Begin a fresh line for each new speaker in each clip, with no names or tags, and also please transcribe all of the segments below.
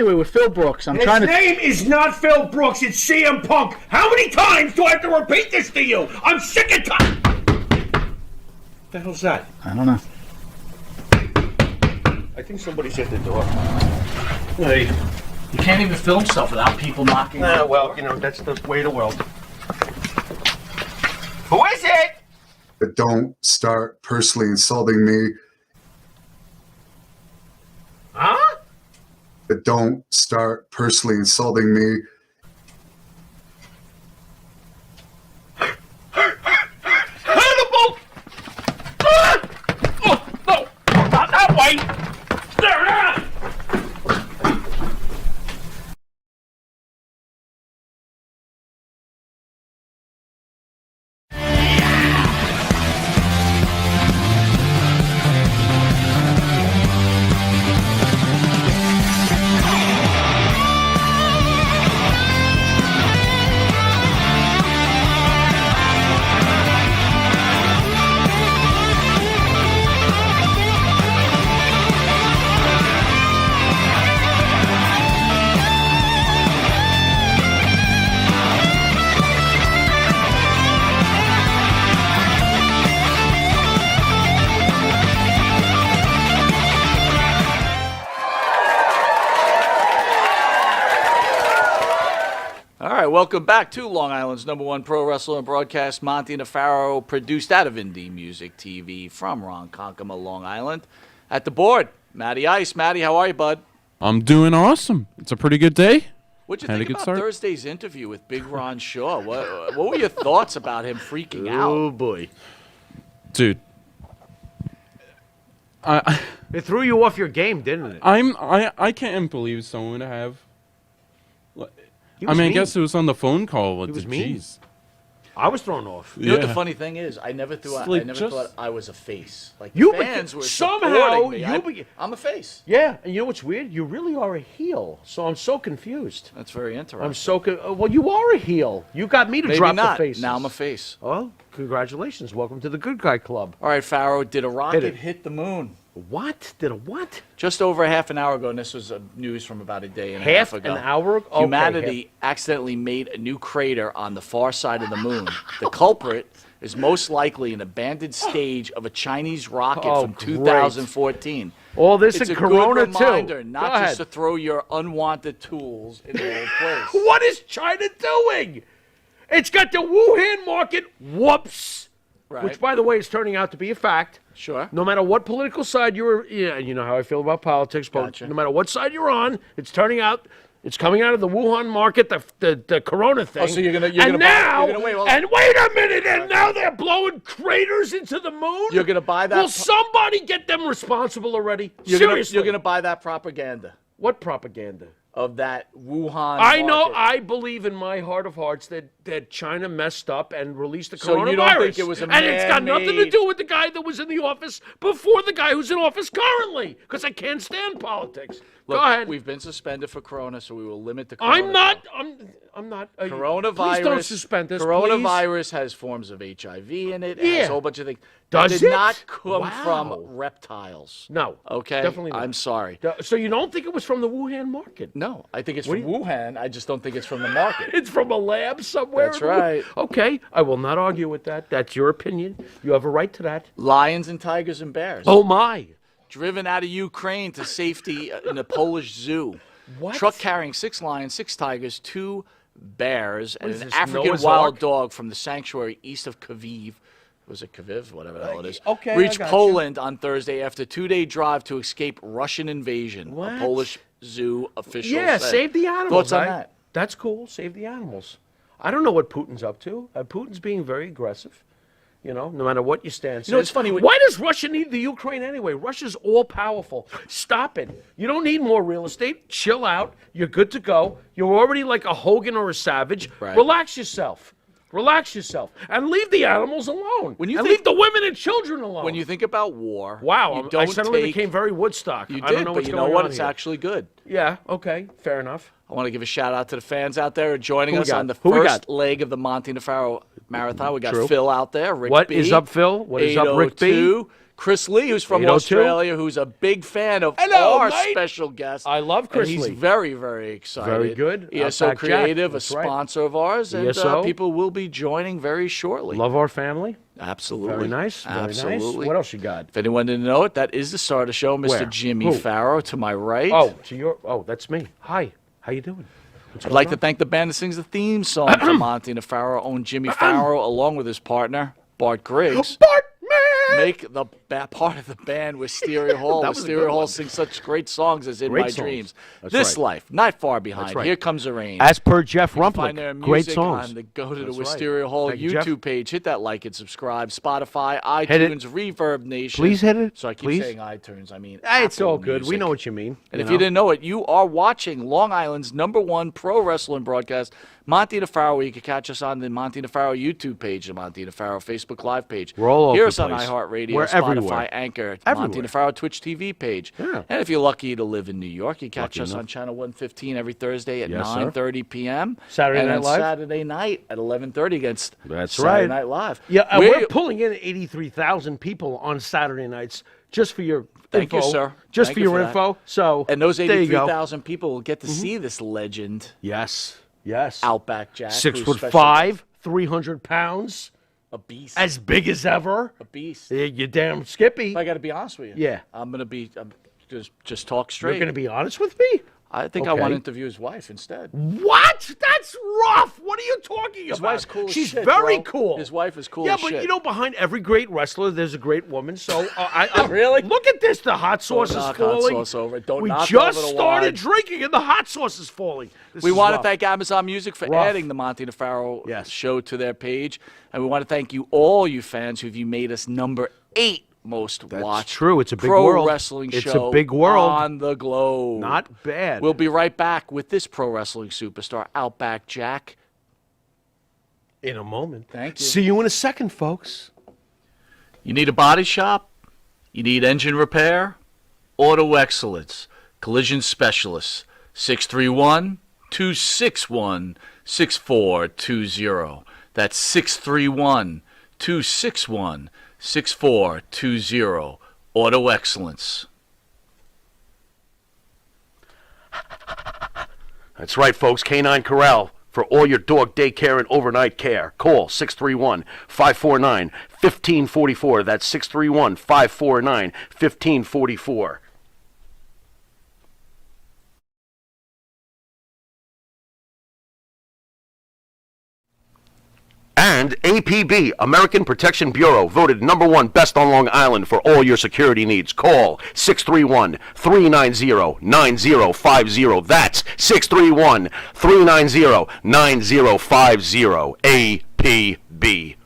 Anyway, with Phil Brooks,
His name is not Phil Brooks, it's CM Punk. How many times do I have to repeat this to you? I'm sick of time. What the hell's that?
I don't know.
I think somebody's at the door. Hey.
You can't even film stuff without people knocking.
Well, you know, that's the way of the world. Who is it?
But don't start personally insulting me.
Huh?
But don't start personally insulting me.
Hannibal! Oh, no! Not that way! There!
Welcome back to Long Island's #1 pro wrestling broadcast, Monte The Pharaoh, produced out of Indie Music TV from Ronkonkoma, Long Island. At the board, Matty Ice. Matty, how are you, bud?
I'm doing awesome. It's a pretty good day.
What'd you think about Thursday's interview with Big Ron Shaw? What were your thoughts about him freaking out?
Oh, boy.
Dude.
It threw you off your game, didn't it?
I can't believe someone would have... I guess it was on the phone call.
He was mean. I was thrown off.
You know what the funny thing is? I never thought I was a face. Like,
you
fans were
somehow
supporting me. I'm a face.
Yeah, and you know what's weird? You really are a heel. So I'm so confused.
That's very interesting.
I'm so well. You are a heel. You got me to drop the faces.
Now I'm a face.
Well, congratulations. Welcome to the Good Guy Club.
All right, Pharaoh. Did a rocket hit the moon?
What? Did a what?
Just over a half an hour ago, and this was news from about a day and a half ago.
Half an hour ago?
Humanity accidentally made a new crater on the far side of the moon. The culprit is most likely an abandoned stage of a Chinese rocket from 2014.
All this
it's
in Corona,
good reminder not just to throw your unwanted tools in the old place.
What is China doing? It's got the Wuhan market. Whoops. Right. Which, by the way, is turning out to be a fact.
Sure.
No matter what political side you're, you know how I feel about politics, but
gotcha.
No matter what side you're on, it's turning out, it's coming out of the Wuhan market, the Corona thing.
Oh, so you're gonna
wait a minute, and now they're blowing craters into the moon.
You're gonna buy that?
Will somebody get them responsible already?
Seriously, you're gonna buy that propaganda?
What propaganda?
Of that Wuhan
I know.
market.
I believe in my heart of hearts that China messed up and released the coronavirus.
So you don't think it was a
and it's got nothing to do with the guy that was in the office before the guy who's in office currently, because I can't stand politics.
Look,
go ahead.
We've been suspended for Corona, so we will limit the.
I'm not.
Coronavirus.
Please don't suspend this.
Coronavirus has forms of HIV in it. It has a whole bunch of things.
Does
it? Did not come from reptiles.
No.
Okay.
Definitely not.
I'm sorry.
So you don't think it was from the Wuhan market?
No, I think it's from Wuhan. I just don't think it's from the market.
It's from a lab somewhere.
That's right.
Okay, I will not argue with that. That's your opinion. You have a right to that.
Lions and tigers and bears.
Oh my!
Driven out of Ukraine to safety in a Polish zoo.
What?
Truck carrying 6 lions, 6 tigers, 2 bears, and an African
Noah's
wild
Ark?
dog from the sanctuary east of Kyiv. Was it Kyiv? Whatever the hell it is.
Okay,
reached
I got
Poland on Thursday after a 2-day drive to escape Russian invasion.
What?
A Polish zoo official
Yeah,
said.
save the animals.
Thoughts on that?
That's cool. Save the animals. I don't know what Putin's up to. Putin's being very aggressive. You know, no matter what you stand.
You know, it's funny.
Why does Russia need the Ukraine anyway? Russia's all powerful. Stop it. You don't need more real estate. Chill out. You're good to go. You're already like a Hogan or a Savage.
Right.
Relax yourself. Relax yourself. And leave the animals alone. Leave the women and children alone.
When you think about war,
wow, I suddenly became very Woodstock.
You did,
I don't know
but
what's
you
going
know what?
on
It's
here.
actually good.
Yeah, okay, fair enough.
I want to give a shout out to the fans out there joining us on the
Who we
first
got?
leg of the Monte The Pharaoh Marathon. We got
True.
Phil out there. Rick
What
B,
is up, Phil? What is up, Rick B?
802. Chris Lee, who's from
802.
Australia, who's a big fan of
Hello,
our
mate.
special guest.
I love Chris
and he's
Lee.
very, very excited.
Very good.
ESO
Outback Jack.
Creative,
That's
a
right.
sponsor of ours, and
ESO.
people will be joining very shortly.
Love our family.
Absolutely.
Very nice. Very
Absolutely.
nice. What else you got?
If anyone didn't know it, that is the star of the show, Mr.
Where?
Jimmy
Who?
Pharaoh to my right.
That's me. Hi. How you doing?
I'd like to thank the band that sings the theme song for Monte The Pharaoh, own Jimmy Pharaoh, along with his partner, Bart Griggs.
Bart Man!
Make the part of the band with Stereo Hall.
That
With
was a
Stereo
good
Hall
one.
sings such great songs as In
Great
My
songs.
Dreams.
That's
This
right.
Life, Not Far Behind.
right.
Here Comes the Rain.
As per Jeff
You can find their
Rumplich,
music
great songs.
on the Go to the
That's right.
Wisteria Hall
Thank you, Jeff.
YouTube page. Hit that like and subscribe. Spotify,
Hit it.
iTunes, Reverb Nation.
Please hit it.
So I keep
Please.
saying iTunes. I mean,
It's
Apple
all good. We
Music.
know what you mean.
And if you didn't know it, you are watching Long Island's #1 pro wrestling broadcast, Monte The Pharaoh. Where you can catch us on the Monte The Pharaoh YouTube page, the Monte The Pharaoh Facebook Live page.
We're all over
Hear
the
us on
place.
iHeartRadio,
We're
Spotify,
everywhere.
Anchor, Monte
Everywhere.
The Pharaoh Twitch TV page.
Yeah.
And if you're lucky to live in New York, you catch
Lucky
us
enough.
on Channel 115 every Thursday at
Yes, sir.
9:30 p.m.
Saturday
and
Night
on
Live?
Saturday night at 11:30 against
That's
Saturday
right.
Night Live.
Yeah, and
Where-
we're pulling in 83,000 people on Saturday nights just for your
Thank you,
info.
sir.
Just
Thank
for
you
your
for that.
info. So
and those
there you go.
83,000 people will get to see this legend,
Yes. Yes.
Outback Jack.
6'5", 300 pounds,
a beast.
as big as ever.
A beast.
Yeah, you damn Skippy.
I got to be honest with you.
Yeah.
I'm just talk straight.
You're going to be honest with me?
I think I
Okay.
want to interview his wife instead.
What? That's rough. What are you talking
His
about?
wife's cool as
She's
shit,
very
bro.
cool.
His wife is cool
Yeah,
as
but
shit.
you know, behind every great wrestler, there's a great woman. So
Really?
Look at this. The hot sauce is
knock hot
falling.
sauce over it. Don't
we
knock
just
over the
started
wine.
drinking, and the hot sauce is falling. This
We
is
want to
rough.
thank Amazon Music for
Rough.
adding the Monte The Pharaoh
Yes.
show to their page. And we want to thank you, all you fans, who've you made us #8 most watched
true. It's a big
pro
world.
wrestling
It's a
show
big world.
on the globe.
Not bad.
We'll be right back with this pro wrestling superstar, Outback Jack.
in a moment.
Thank you.
See you in a second, folks.
You need a body shop? You need engine repair? Auto Excellence, Collision Specialists, 631-261-6420. That's 631-261-6420. Auto Excellence.
That's right, folks. Canine Corral for all your dog daycare and overnight care. Call 631-549-1544. That's 631-549-1544. And APB, American Protection Bureau, voted #1 best on Long Island for all your security needs. Call 631-390-9050. That's 631-390-9050. APB.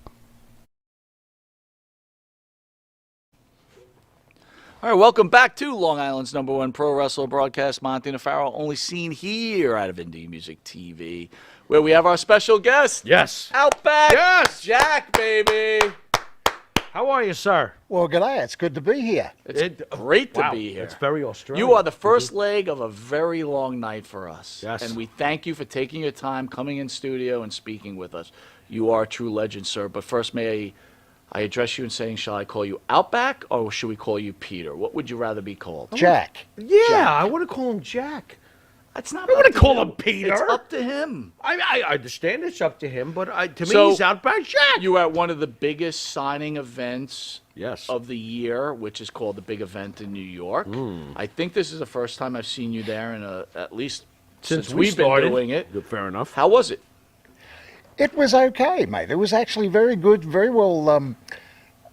All right, welcome back to Long Island's #1 pro wrestler broadcast, Monte The Pharaoh, only seen here out of Indie Music TV, where we have our special guest,
Yes.
Outback
Yes.
Jack, baby.
How are you, sir?
Well, g'day. It's good to be here.
It's great to
Wow,
be here.
It's very Australian.
You are the first leg of a very long night for us.
Yes.
And we thank you for taking your time, coming in studio and speaking with us. You are a true legend, sir. But first, may I address you in saying, shall I call you Outback or should we call you Peter? What would you rather be called?
Jack.
Yeah, I want to call him Jack.
It's not.
I wanna
up to
call him Peter.
It's up to him.
I understand it's up to him, but to
So,
me, he's Outback Jack.
You were at one of the biggest signing events
Yes.
of the year, which is called the Big Event in New York.
Hmm.
I think this is the first time I've seen you there in at least
Since
since
we
we've
started.
been doing it.
Fair enough.
How was it?
It was okay, mate. It was actually very good, very well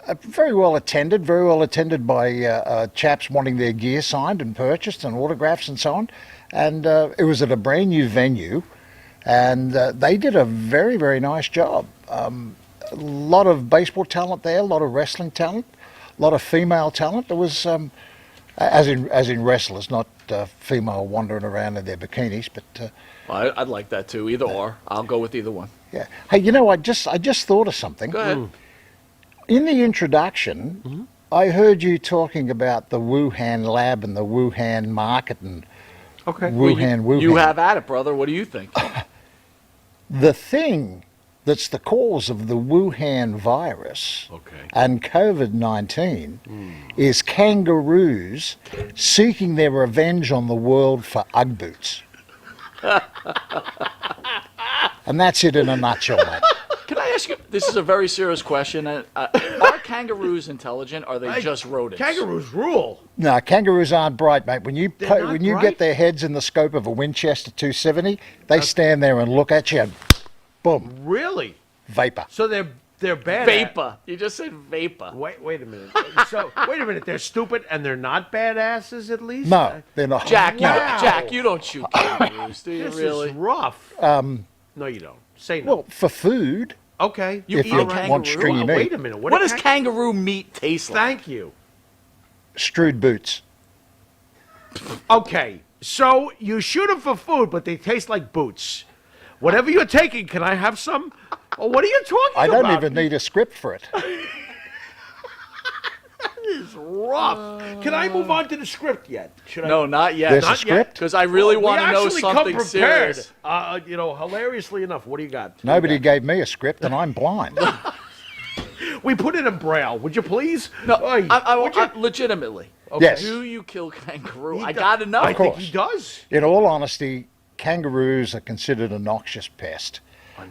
attended, very well attended by chaps wanting their gear signed and purchased and autographs and so on. And it was at a brand new venue, and they did a very, very nice job. A lot of baseball talent there, a lot of wrestling talent, a lot of female talent. There was, as in wrestlers, not female wandering around in their bikinis, but.
Well, I'd like that too. Either or. I'll go with either one.
Yeah. Hey, you know, I just thought of something.
Go ahead.
In the introduction, I heard you talking about the Wuhan lab and the Wuhan market and
Okay.
Wuhan.
You have at it, brother. What do you think?
The thing that's the cause of the Wuhan virus and COVID-19 is kangaroos seeking their revenge on the world for Ugg boots. And that's it in a nutshell, mate.
Can I ask you? This is a very serious question. Are kangaroos intelligent? Or are they just rodents?
Kangaroos rule.
No, kangaroos aren't bright, mate. When you
They're not
when you
bright?
get their heads in the scope of a Winchester 270, they stand there and look at you and boom,
Really?
vapor.
So they're bad.
Vapor. You just said vapor.
Wait a minute. So wait a minute. They're stupid and they're not badasses at least.
No, they're not.
Jack,
Wow.
Jack, you don't shoot kangaroos, do you?
This
Really?
is rough. No, you don't. Say no.
Well, for food,
Okay.
You
if
eat
you
a
want
kangaroo?
stringy meat,
Wait a minute.
What does kangaroo meat taste like?
Thank you.
stewed boots.
Okay. So you shoot them for food, but they taste like boots. Whatever you're taking, can I have some? Or what are you talking
I
about?
don't even need a script for it.
This is rough. Can I move on to the script yet? Should
No, not yet.
There's a
Not
script.
Because I really
We
want to know
actually come
something
prepared.
serious.
Hilariously enough, what do you got?
Nobody gave me a script, and I'm blind.
We put it in braille. Would you please?
No,
Oi, would you?
legitimately.
Yes.
Do you kill kangaroo?
He
I
do-
gotta know.
I think
course.
he does.
In all honesty, kangaroos are considered a noxious pest.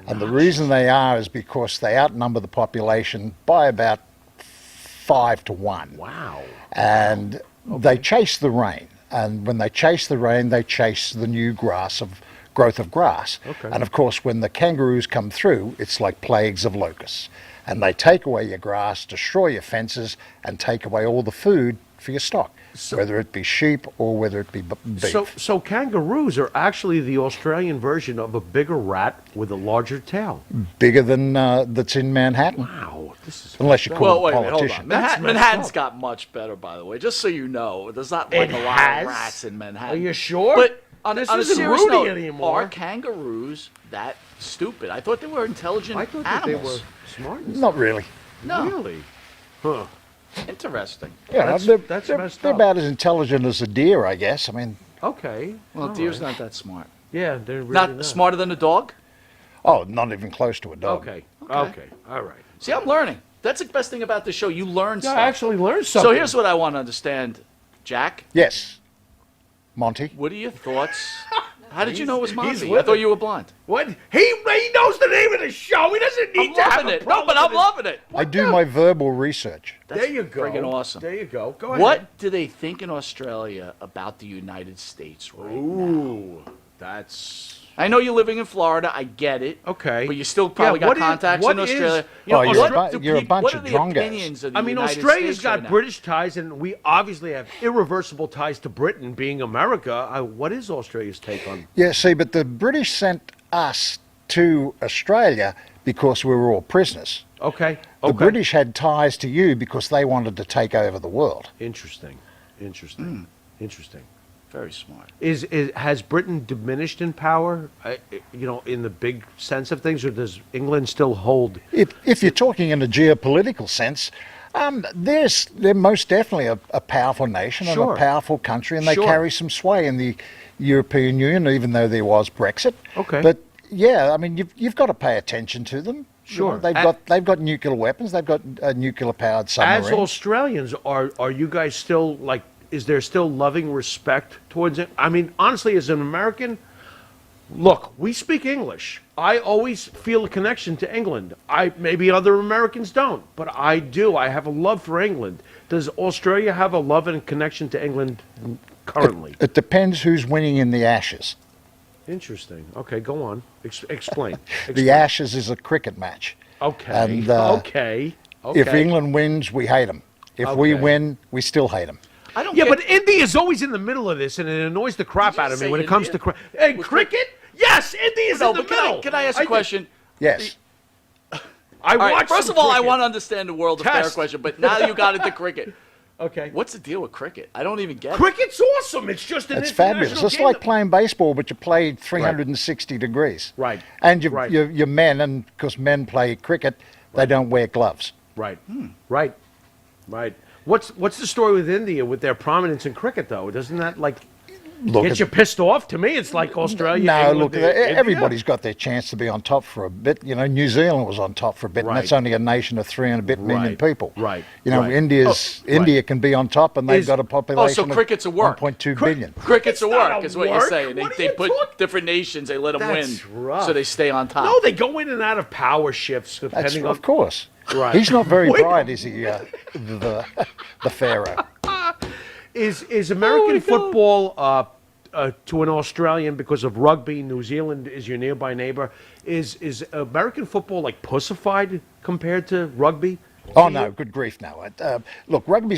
And the reason they are is because they outnumber the population by about 5 to 1.
Wow.
And they chase the rain. And when they chase the rain, they chase the new growth of grass.
Okay.
And of course, when the kangaroos come through, it's like plagues of locusts. And they take away your grass, destroy your fences, and take away all the food for your stock, whether it be sheep or whether it be beef.
So kangaroos are actually the Australian version of a bigger rat with a larger tail.
Bigger than that's in Manhattan,
Wow. This is
unless you call
Well,
them
wait a minute, hold
politicians.
on.
That's messed
Manhattan's
up.
got much better, by the way. Just so you know, there's not like
It
a lot
has?
of rats in Manhattan.
Are you sure?
But on
This
a
isn't
serious
Rudy
note,
anymore.
are kangaroos that stupid? I thought they were intelligent
I thought that
animals.
they were smart.
Not really.
No,
Really? Huh.
interesting.
Yeah,
That's-
they're,
that's
they're-
messed
they're
up.
about as intelligent as a deer, I guess. I mean,
Okay.
Well,
All
deer's
right.
not that smart.
Yeah, they're really
Not smarter than a dog?
oh, not even close to a dog.
Okay. Okay. All right.
See, I'm learning. That's the best thing about the show. You learn
Yeah,
stuff.
I actually learned something.
So here's what I want to understand, Jack.
Yes. Monty?
What are your thoughts? How did you know it was
he's
Monty? I
with
thought
it.
you were blind.
What? He knows the name of the show. He doesn't need
I'm
to have
loving
a
it. No,
problem
but I'm
with
loving it.
I do my verbal research.
That's
There you go.
friggin' awesome.
There you go. Go ahead.
What do they think in Australia about the United States right now?
Ooh, that's
I know you're living in Florida. I get it.
okay.
But you still probably got
what is-
contacts
what
in
is-
Australia.
Oh, you're a
what
bu-
do
you're a
peop-
bunch
what
of
are the
drungos.
opinions of the
I mean,
United
Australia's
States
got
right now?
British ties, and we obviously have irreversible ties to Britain, being America. What is Australia's take on?
Yeah, see, but the British sent us to Australia because we were all prisoners.
Okay.
The British had ties to you because they wanted to take over the world.
Interesting. Interesting. Interesting.
Very smart.
Has Britain diminished in power? In the big sense of things, or does England still hold?
If you're talking in a geopolitical sense, they're most definitely a powerful nation and
Sure.
a powerful country, and they
Sure.
carry some sway in the European Union, even though there was Brexit.
Okay.
But yeah, I mean, you've got to pay attention to them.
Sure.
They've got nuclear weapons. They've got nuclear powered submarines.
As Australians, are you guys still like? Is there still loving respect towards it? I mean, honestly, as an American, look, we speak English. I always feel a connection to England. Maybe other Americans don't, but I do. I have a love for England. Does Australia have a love and connection to England currently?
It depends who's winning in the Ashes.
Interesting. Okay, go on. Explain.
The Ashes is a cricket match.
Okay.
And,
okay.
If England wins, we hate them. If we
Okay.
win, we still hate them.
I don't
Yeah,
get
but India's always in the middle of this, and it annoys the crap
Did you
out of me
say
when it comes
India?
to hey,
Was
cricket. Yes, India's
No,
in the
but
middle.
can I ask a question?
Yes.
I
All right,
watch
first
some
of all, I
cricket.
want to understand the world affair
Test.
question, but now you got into cricket.
Okay.
What's the deal with cricket? I don't even get it.
Cricket's awesome. It's just an
It's fabulous.
international
It's
game
like
that-
playing baseball, but you play 360 degrees.
Right.
And
Right.
you're men, and because men play cricket, they don't wear gloves.
Right. Right. Right. What's the story with India with their prominence in cricket, though? Doesn't that like?
Look,
Gets you pissed off? To me, it's like Australia.
no,
England,
look,
India.
everybody's got their chance to be on top for a bit. You know, New Zealand was on top for a bit, and that's
Right.
only a nation of 3 and a bit million
Right,
people.
right,
You know,
right.
India can be on top, and they've
Is-
got a population
so cricket's a
of
work.
1.2 billion.
Cricket's a
It's not
work,
a
is what you're
work.
saying.
What are
They
you
put
talking-
different nations, they let them
That's
win,
rough.
so they stay on top.
No, they go in and out of power shifts
That's,
depending on.
of course.
Right.
He's not very
Wait.
bright, is he? The Pharaoh.
Is American football to an Australian because of rugby? New Zealand is your nearby neighbor. Is American football like pussified compared to rugby?
Oh no, good grief, no. Look, rugby.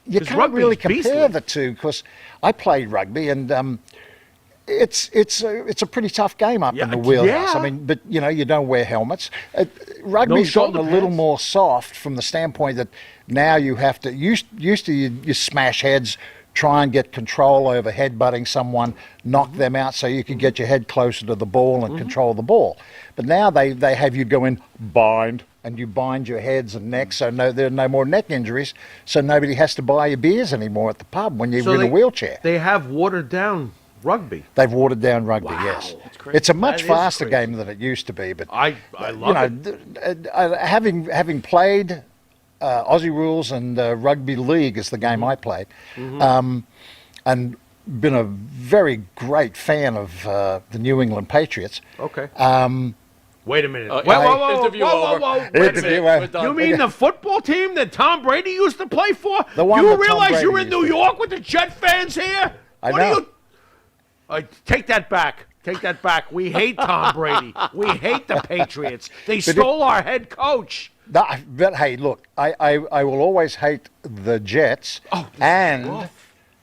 You
'Cause
can't
rugby's
really compare
beastly.
the two because I played rugby and it's a pretty tough game up
Yeah,
in the wheelhouse.
yeah.
I mean, but you know you don't wear helmets. Rugby's gotten
shoulder
a little
pads.
more soft from the standpoint that now you have to used to you smash heads. Try and get control over headbutting someone, knock them out so you can get your head closer to the ball and control the ball. But now they have you go in bind, and you bind your heads and necks so there are no more neck injuries, so nobody has to buy you beers anymore at the pub when you're in a wheelchair.
They have watered down rugby.
They've watered down rugby,
Wow,
yes.
that's crazy.
It's a much
That is
faster
crazy.
game than it used to be. But
I love it.
having played Aussie rules and rugby league is the game I played, and been a very great fan of the New England Patriots.
Okay. Wait a minute.
Uh, interview
whoa,
over.
whoa.
Wait a minute,
Interview
we're
over.
done.
You mean the football team that Tom Brady used to play for?
The one
you
that Tom
realize you're
Brady
in New
used to-
York with the Jet fans here?
I
what
know.
Take that back. Take that back. We hate Tom Brady. We hate the Patriots. They stole our head coach.
No, but hey, look, I will always hate the Jets and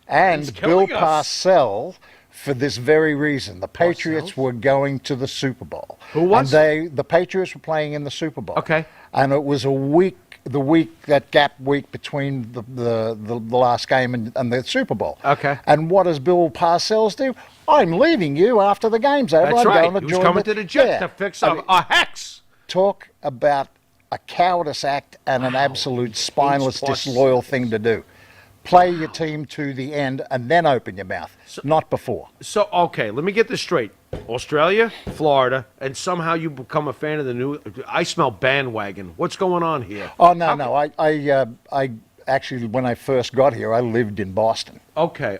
He's
Bill
killing us.
Parcells for this very reason. The Patriots were going to the Super Bowl.
Who was?
And the Patriots were playing in the Super Bowl.
Okay.
And it was that gap week between the last game and the Super Bowl.
Okay.
And what does Bill Parcells do? I'm leaving you after the game's over.
That's
I'm
right.
going to
He was
join
coming to the Jets
Yeah.
to fix
I mean,
a hex.
talk about a cowardice act and an absolute spineless,
plus.
disloyal thing to do. Play your team to the end and then open your mouth, not before.
So, okay, let me get this straight. Australia, Florida, and somehow you become a fan of the new... I smell bandwagon. What's going on here?
Oh no, I actually when I first got here, I lived in Boston.
Okay,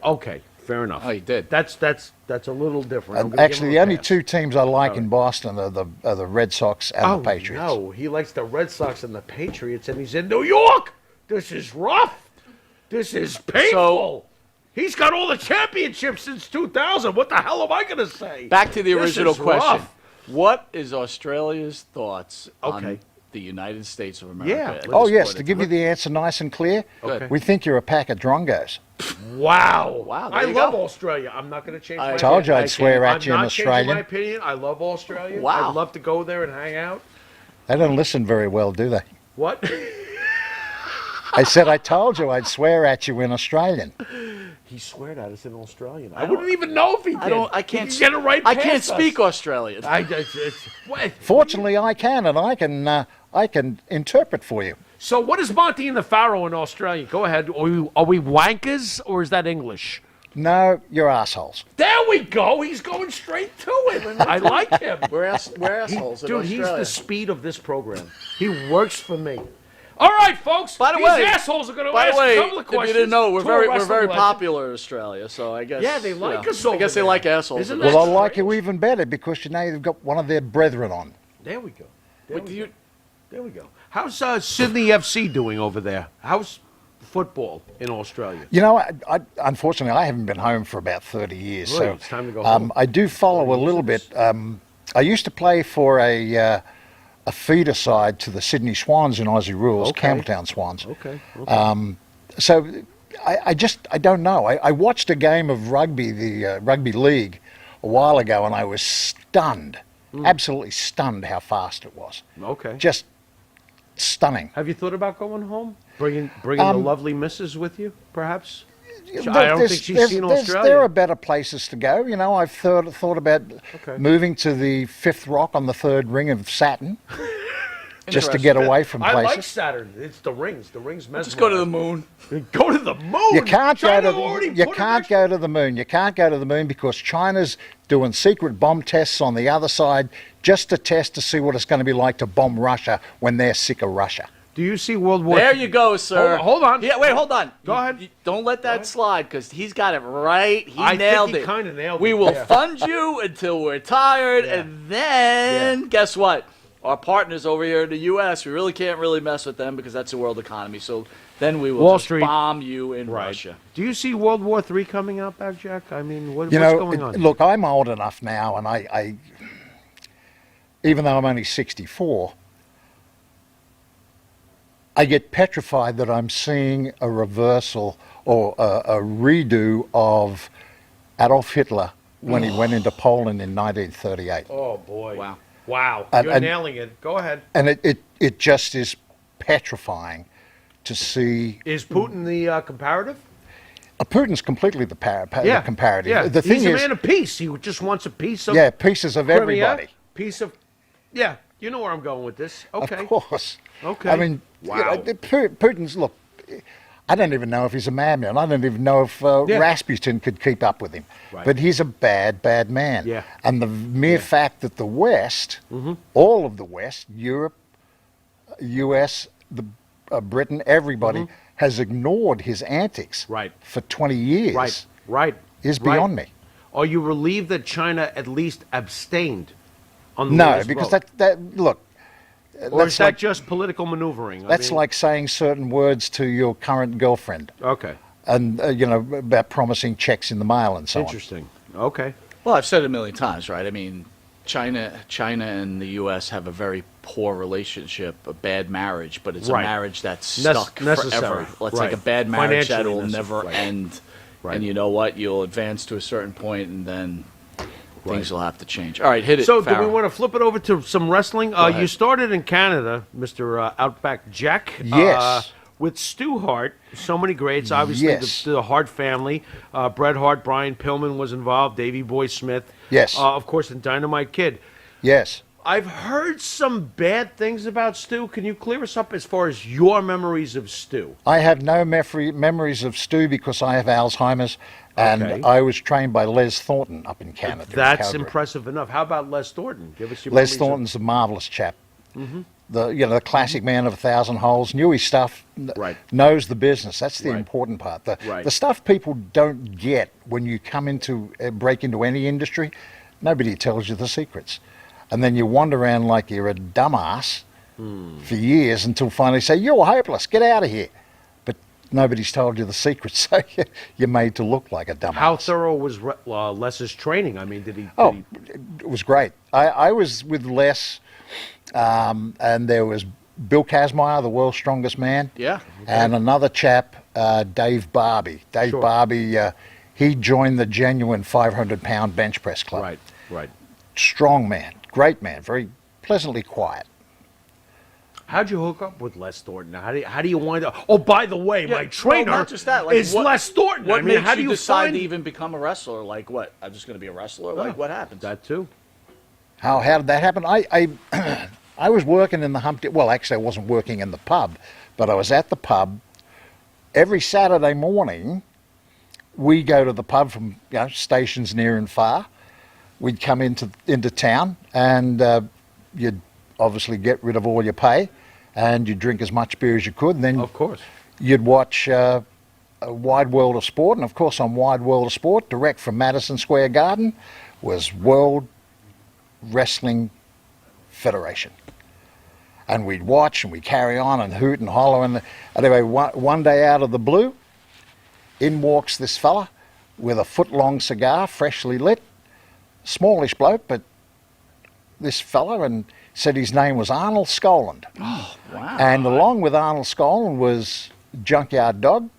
fair enough.
Oh, you did.
That's a little different. I'm
And
gonna give
actually,
him
the
a
only
pass.
two teams I like in Boston are the Red Sox and the Patriots.
No, he likes the Red Sox and the Patriots, and he's in New York. This is rough. This is painful. He's got all the championships since 2000. What the hell am I going to say?
Back to the
This
original
is
question.
rough.
What is Australia's thoughts
Okay.
on the United States of America?
Yeah,
at
Oh
this
yes,
point
to
in
give you
time?
the answer nice and clear,
Okay.
we think you're a pack of drongos.
Wow.
Wow, there
I
you
love
go.
Australia. I'm not going to change
I
my
Told you
opinion.
I'd swear at
I'm
you in
not changing
Australian.
my opinion. I love Australia.
Wow.
I'd love to go there and hang out.
They don't listen very well, do they?
What?
I said I told you I'd swear at you in Australian.
He swear at us in Australian. I wouldn't even know if he did.
I
He
can't.
could get it right
I can't
past us.
speak Australian.
What?
Fortunately, I can, and I can interpret for you.
So what is Monte and the Pharaoh in Australia? Go ahead. Are we wankers or is that English?
No, you're assholes.
There we go. He's going straight to it. I like him.
We're assholes in
Dude, he's
Australia.
the speed of this program. He works for me. All right, folks.
By the
these
way-
assholes are going to
By
ask
the way,
a couple of
if you
questions.
didn't know, we're
to a
very
wrestling legend.
popular in Australia. So I guess
Yeah, they like us over
I guess they
there.
like assholes.
Isn't
in
that
Well, I
Australia.
like you even better because you know you've got one of their brethren on.
There we go.
Wait, do you-
There we go. How's Sydney FC doing over there? How's football in Australia?
You know, unfortunately, I haven't been home for about 30 years.
Really?
So
It's time to go home.
I do follow a little bit. I used to play for a feeder side to the Sydney Swans in Aussie rules,
Okay.
Campbelltown Swans.
Okay.
So I don't know. I watched a game of rugby, the rugby league, a while ago, and I was stunned, absolutely stunned how fast it was.
Okay.
Just stunning.
Have you thought about going home? Bringing the lovely missus with you, perhaps? I don't
There's-
think she's
there's-
seen
there's-
Australia.
There are better places to go. You know, I've thought about
Okay.
moving to the fifth rock on the third ring of Saturn. just to get
Interesting.
away from
I
places.
like Saturn. It's the rings. The rings mesmerize.
Just go to the moon.
Go to the moon.
You can't
China
go to
already
you
put an
can't
extra-
go to the moon. You can't go to the moon because China's doing secret bomb tests on the other side just to test to see what it's going to be like to bomb Russia when they're sick of Russia.
Do you see World War?
There you go, sir.
Hold on.
Yeah, wait, hold on.
Go ahead.
Don't let that slide because he's got it right. He
I
nailed
think he
it.
kinda nailed
we
it,
will
yeah.
fund you until we're tired, and then guess what? Our partners over here in the U.S., we really can't really mess with them because that's the world economy. So then we will
Wall
just
Street.
bomb you in Russia.
Do you see World War III coming out back, Jack? I mean, what's
You know,
going on?
look, I'm old enough now, and I even though I'm only 64, I get petrified that I'm seeing a reversal or a redo of Adolf Hitler when he went into Poland in 1938.
Oh boy!
Wow.
Wow!
And-
You're
and-
nailing it. Go ahead.
And it just is petrifying to see.
Is Putin the comparative?
Putin's completely the comparative.
Yeah.
The thing
He's a
is,
man of peace. He just wants a piece of
pieces of
Crimea,
everybody.
Piece of. Yeah, you know where I'm going with this. Okay.
Of course.
Okay.
I mean,
Wow.
Putin's, look, I don't even know if he's a madman. I don't even know if Rasputin could keep up with him.
Right.
But he's a bad, bad man.
Yeah.
And the mere fact that the West, all of the West, Europe, US, Britain, everybody, has ignored his antics
Right.
for 20 years
Right.
is beyond me.
Are you relieved that China at least abstained on the
No,
latest
because
vote?
look,
Or is
that's
that
like,
just political maneuvering?
that's like saying certain words to your current girlfriend.
Okay.
And about promising checks in the mail and so
Interesting. Okay.
Well, I've said it a million times, right? I mean, China and the U.S. have a very poor relationship, a bad marriage, but it's
Right.
a marriage that's
Nec-
stuck
necessary.
forever. It's like
Right.
a bad marriage that
Financially
will
necessary.
never
Right.
end.
Right.
And you know what? You'll advance to a certain point, and then things
Right.
will have to change. All right, hit it.
So, do we
Pharaoh.
want to flip it over to some wrestling? You
ahead.
started in Canada, Mr. Outback Jack.
Yes.
With Stu Hart, so many greats. Obviously,
Yes.
the Hart family. Bret Hart, Brian Pillman was involved, Davey Boy Smith.
Yes.
Of course, and Dynamite Kid.
Yes.
I've heard some bad things about Stu. Can you clear us up as far as your memories of Stu?
I have no memories of Stu because I have Alzheimer's, and
Okay.
I was trained by Les Thornton up in Canada. in
That's
Calgary.
impressive enough. How about Les Thornton? Give us your
Les
memories of-
Thornton's a marvelous chap. The classic man of 1,000 holes, knew his stuff,
Right.
knows the business. That's the
Right.
important part.
Right.
The stuff people don't get when you come into break into any industry, nobody tells you the secrets, and then you wander around like you're a dumbass for years until finally say you're hopeless, get out of here. But nobody's told you the secrets, so you're made to look like a dumbass.
How thorough was Les's training? I mean, did he?
Oh, it was great. I was with Les, and there was Bill Kazmaier, the world's strongest man.
Yeah.
And another chap, Dave Barbie. Dave
Sure.
Barbie, he joined the genuine 500-pound bench press club.
Right, right.
Strong man, great man, very pleasantly quiet.
How'd you hook up with Les Thornton? How do you wind up? Oh, by the way, my trainer
not just that, like,
is Les Thornton.
What
I mean,
makes
how do
you
you
decide
find
to even become a wrestler? Like what? I'm just going to be a wrestler? Like what happens?
that too?
How did that happen? I was working in the Humpty. Well, actually, I wasn't working in the pub, but I was at the pub every Saturday morning. We go to the pub from stations near and far. We'd come into town, and you'd obviously get rid of all your pay, and you'd drink as much beer as you could. And then
Of course.
you'd watch a Wide World of Sport, and of course on Wide World of Sport, direct from Madison Square Garden, was World Wrestling Federation. And we'd watch and we'd carry on and hoot and holler. And anyway, one day out of the blue, in walks this fella with a foot-long cigar, freshly lit, smallish bloke, but this fella, and said his name was Arnold Scoland.
Wow.
And along with Arnold Scoland was Junkyard Dog.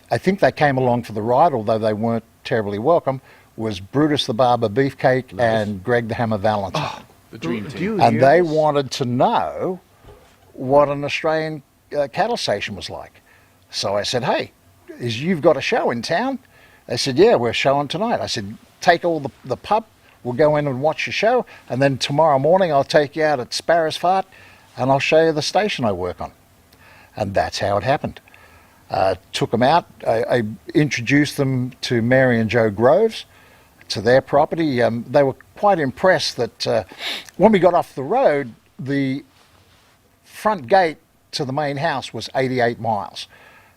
I think they came along for the ride, although they weren't terribly welcome, was Brutus the Barber Beefcake and Greg the Hammer Valentine.
The dream
Do
team.
you
And
hear
they
this?
wanted to know what an Australian cattle station was like. So I said, hey, you've got a show in town? They said, yeah, we're showing tonight. I said, take all the pub, We'll go in and watch your show, and then tomorrow morning I'll take you out at Sparrow's Fart, and I'll show you the station I work on. And that's how it happened. Took them out. I introduced them to Mary and Joe Groves, to their property. They were quite impressed that when we got off the road, the front gate to the main house was 88 miles.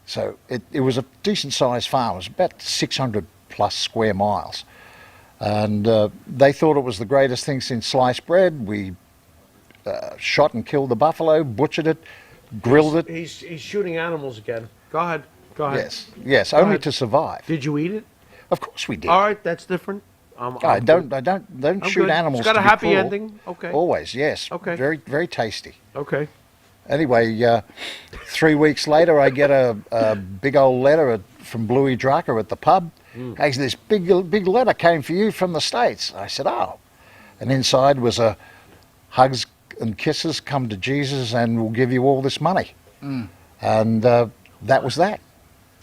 So it was a decent-sized farm. It was about 600 plus square miles. And they thought it was the greatest thing since sliced bread. We shot and killed the buffalo, butchered it, grilled it.
He's shooting animals again. Go ahead. Go ahead.
Yes, only to survive.
Did you eat it?
Of course we did.
All right, that's different.
I don't shoot
good.
animals.
It's got
to
a
be
happy
cruel.
ending. Okay.
Always, yes.
Okay.
Very, very tasty.
Okay.
Anyway, 3 weeks later, I get a big old letter from Bluey Drucker at the pub. Hey, this big letter came for you from the States. I said, oh. And inside was a hugs and kisses, come to Jesus, and we'll give you all this money. And that was that.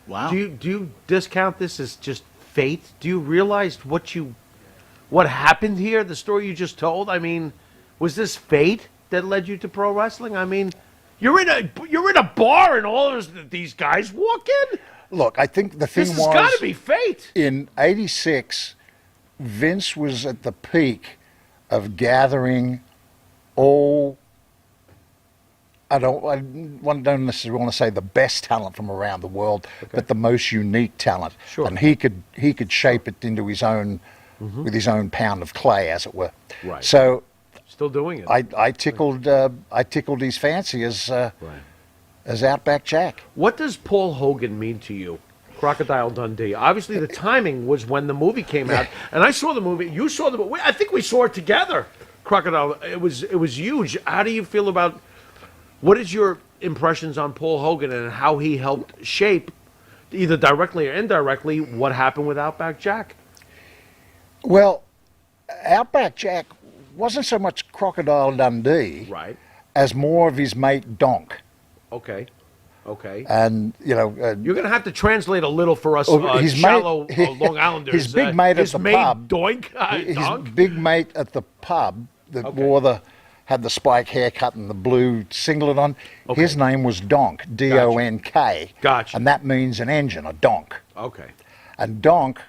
Wow.
Do you discount this as just fate? Do you realize what happened here? The story you just told. I mean, was this fate that led you to pro wrestling? I mean, you're in a bar and all of these guys walk in.
Look, I think the thing
This
was...
has got to be fate.
In '86, Vince was at the peak of gathering all... I don't necessarily want to say the best talent from around the world, but the most unique talent.
Sure.
And he could shape it into his own, with his own pound of clay, as it were.
Right.
So
Still doing it.
I tickled his fancy as Outback Jack.
What does Paul Hogan mean to you? Crocodile Dundee. Obviously, the timing was when the movie came out, and I saw the movie. You saw the movie. I think we saw it together. Crocodile. It was huge. How do you feel about? What is your impressions on Paul Hogan and how he helped shape, either directly or indirectly, what happened with Outback Jack?
Well, Outback Jack wasn't so much Crocodile Dundee,
Right.
as more of his mate Donk.
Okay. Okay.
And
You're going to have to translate a little for us
his mate-
shallow Long Islanders.
his big mate at
his
the
mate
pub-
Doink,
his
Donk?
big mate at the pub that had the spike haircut and the blue singlet on, his name was Donk, D-O-N-K.
Gotcha.
And that means an engine, a donk.
Okay.
And Donk,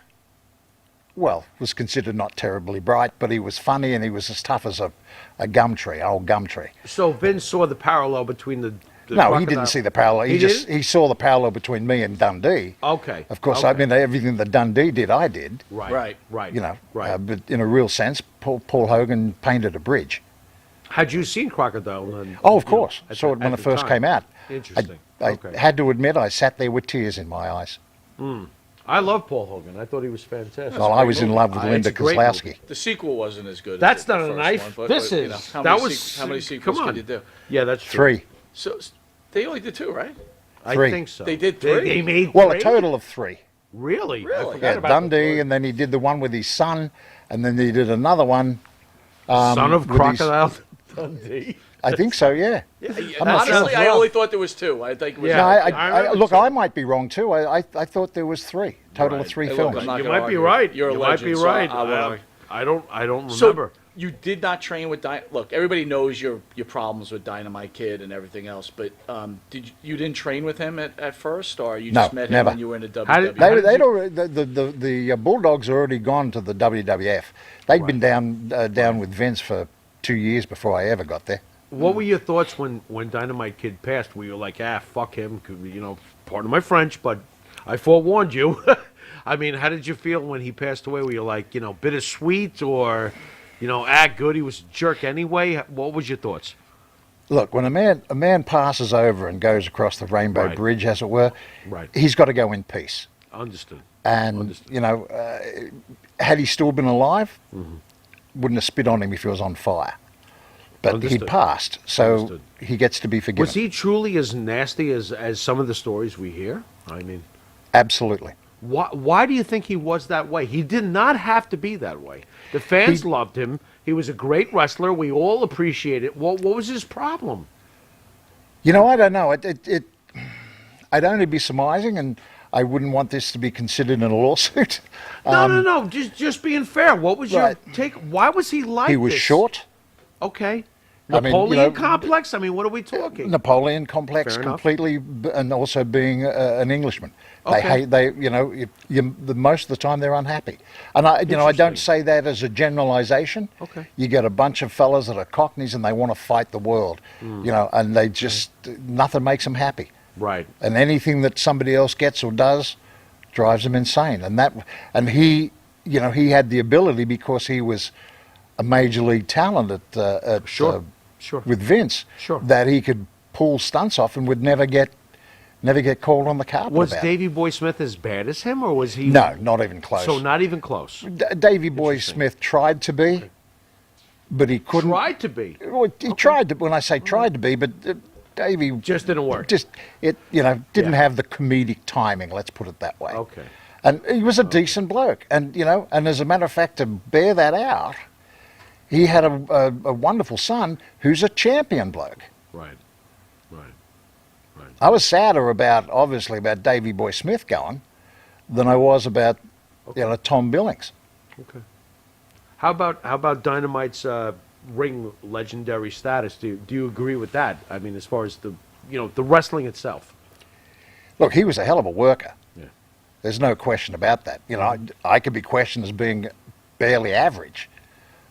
well, was considered not terribly bright, but he was funny and he was as tough as a gum tree, an old gum tree.
So Vince saw the parallel between the
No, he
crocodile-
didn't see the parallel.
He didn't?
He saw the parallel between me and Dundee.
Okay.
Of course,
okay.
I mean, everything that Dundee did, I did.
Right.
You know,
Right.
but in a real sense, Paul Hogan painted a bridge.
Had you seen Crocodile? Then,
Oh, of
you know,
course. I saw it when
at
it
the
first
time?
came out.
Interesting.
I
Okay.
had to admit, I sat there with tears in my eyes.
I love Paul Hogan. I thought he was fantastic.
Well, I was in love with
It's
Linda
a great
Kozlowski.
movie.
The sequel wasn't as good.
That's
as the
not a
first
knife.
One, but,
This
you
is.
know, how
That
many
was.
how many sequels
Come on.
can you do?
Yeah, that's true.
3.
So they only did 2, right?
I
3.
think so.
They did 3?
They made
Well,
3?
a total of 3.
Really? I
Really?
forgot
Yeah,
about the
Dundee,
third.
and then he did the one with his son, and then he did another one.
Son of
with his-
Crocodile Dundee.
I think so, yeah.
Honestly, I only thought there was 2. I think it was.
Yeah.
No,
I remember
look,
seeing-
I might be wrong too. I thought there was 3, total of
Right.
3
Hey, look,
films.
I'm not
You
gonna
might be
argue.
right.
You're a
you
legend,
might be
so
right.
I won't.
I don't
So
remember.
you did not train with Look, everybody knows your problems with Dynamite Kid and everything else, but you didn't train with him at first, or you
No,
just met him
never.
when you were in the WWE?
How did-
They'd already, the Bulldogs already gone to the WWF. They'd been down with Vince for 2 years before I ever got there.
What were your thoughts when Dynamite Kid passed? Were you like, fuck him? You know, pardon my French, but I forewarned you. I mean, how did you feel when he passed away? Were you like, bittersweet, or, good, he was a jerk anyway? What was your thoughts?
Look, when a man passes over and goes across the Rainbow
Right.
Bridge, as it were,
Right.
he's got to go in peace.
Understood.
And
Understood.
had he still been alive,
Mm-hmm.
wouldn't have spit on him if he was on fire. But
Understood.
he'd passed, so
Understood.
he gets to be forgiven.
Was he truly as nasty as some of the stories we hear? I mean,
Absolutely.
why do you think he was that way? He did not have to be that way. The fans loved him. He was a great wrestler. We all appreciate it. What was his problem?
I don't know. I'd only be surmising, and I wouldn't want this to be considered in a lawsuit.
No. Just being fair. What was
Right.
your take? Why was he like
He was
this?
short.
Okay.
I mean,
Napoleon complex? I mean, what are we talking?
Napoleon complex
Fair enough.
completely, and also being an Englishman. They
Okay.
hate, the most of the time they're unhappy. And I don't
Interesting.
say that as a generalization.
Okay.
You get a bunch of fellas that are cockneys and they want to fight the world, and they just, nothing makes them happy.
Right.
And anything that somebody else gets or does drives them insane. And he had the ability, because he was a major league talent
Sure.
with Vince,
Sure.
that he could pull stunts off and would never get called on the carpet
Was
about
Davy Boy Smith as bad as him, or was he?
it. No, not even close.
So not even close.
Davy Boy Smith tried to be, but he couldn't.
Tried to be.
Well, he tried to. When I say tried to be, but Davy
Just didn't work.
didn't
Yeah.
have the comedic timing. Let's put it that way.
Okay.
And he was a decent bloke, and as a matter of fact, to bear that out, he had a wonderful son who's a champion bloke.
Right.
I was sadder about Davy Boy Smith going than I was about Tom Billings.
Okay. How about Dynamite's ring legendary status? Do you agree with that? I mean, as far as the wrestling itself.
Look, he was a hell of a worker.
Yeah.
There's no question about that. I could be questioned as being barely average,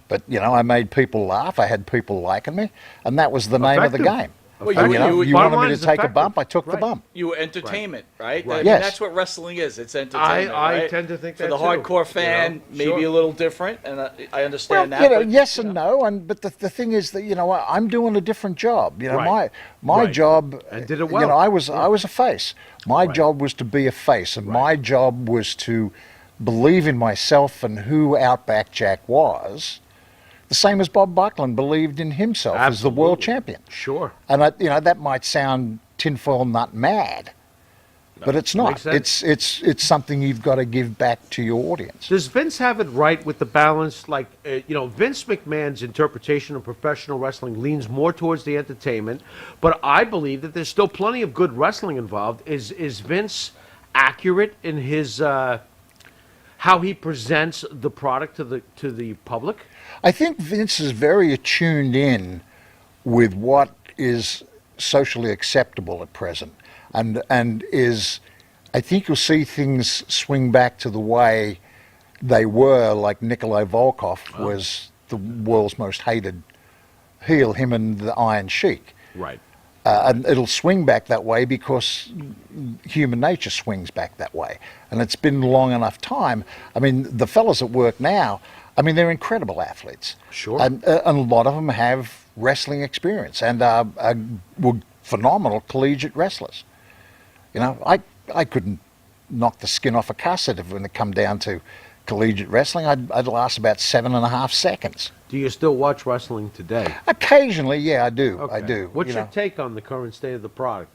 but I made people laugh. I had people liking me, and that was the name of the
Effective.
game.
Well,
And,
you-
you
bottom
wanted
line
me
is
to take a
effective.
bump, I took the
Right.
bump.
You entertainment, right? I
Right.
mean,
Yes.
that's what wrestling is. It's entertainment.
I
right?
tend to think
for
that
the
too,
hardcore fan,
you know?
maybe
Sure.
a little different, and I
Well,
understand that. but,
yes and no, but the thing is that I'm doing a different job.
Right.
My
Right.
job,
And did it well.
I was a face. My
Right.
job was to be a face, and my job was to believe in myself and who Outback Jack was, the same as Bob Buckland believed in himself as the world
Absolutely.
champion.
Sure.
And that might sound tinfoil nut mad, but it's not.
Makes sense.
It's something you've got to give back to your audience.
Does Vince have it right with the balance? Like, Vince McMahon's interpretation of professional wrestling leans more towards the entertainment, but I believe that there's still plenty of good wrestling involved. Is Vince accurate in his how he presents the product to the public?
I think Vince is very attuned in with what is socially acceptable at present, and I think you'll see things swing back to the way they were. Like Nikolai Volkov was the world's most hated heel, him and the Iron Sheik.
Right.
And it'll swing back that way because human nature swings back that way. And it's been long enough time. I mean, the fellas at work now, they're incredible athletes.
Sure.
And a lot of them have wrestling experience and were phenomenal collegiate wrestlers. I couldn't knock the skin off a cussard when it come down to collegiate wrestling. I'd last about 7.5 seconds.
Do you still watch wrestling today?
Occasionally, yeah, I do. I
Okay.
do.
What's your take on the current state of the product?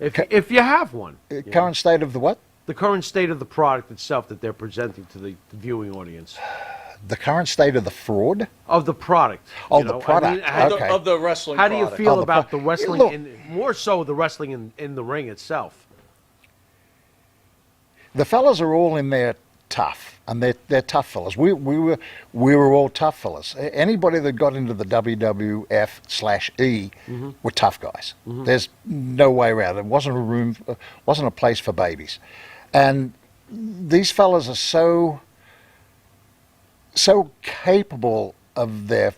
If you have one.
Current state of the what?
The current state of the product itself that they're presenting to the viewing audience.
The current state of the fraud?
Of the product.
Oh,
you
the
know?
product.
how,
Okay.
of the wrestling.
how do you
product.
feel
Oh, the
about
pro-
the wrestling,
Look-
more so the wrestling in the ring itself?
The fellas are all in there tough, and they're tough fellas. We were all tough fellas. Anybody that got into the WWF/E were tough guys. There's no way around it. It wasn't a place for babies, and these fellas are so capable of their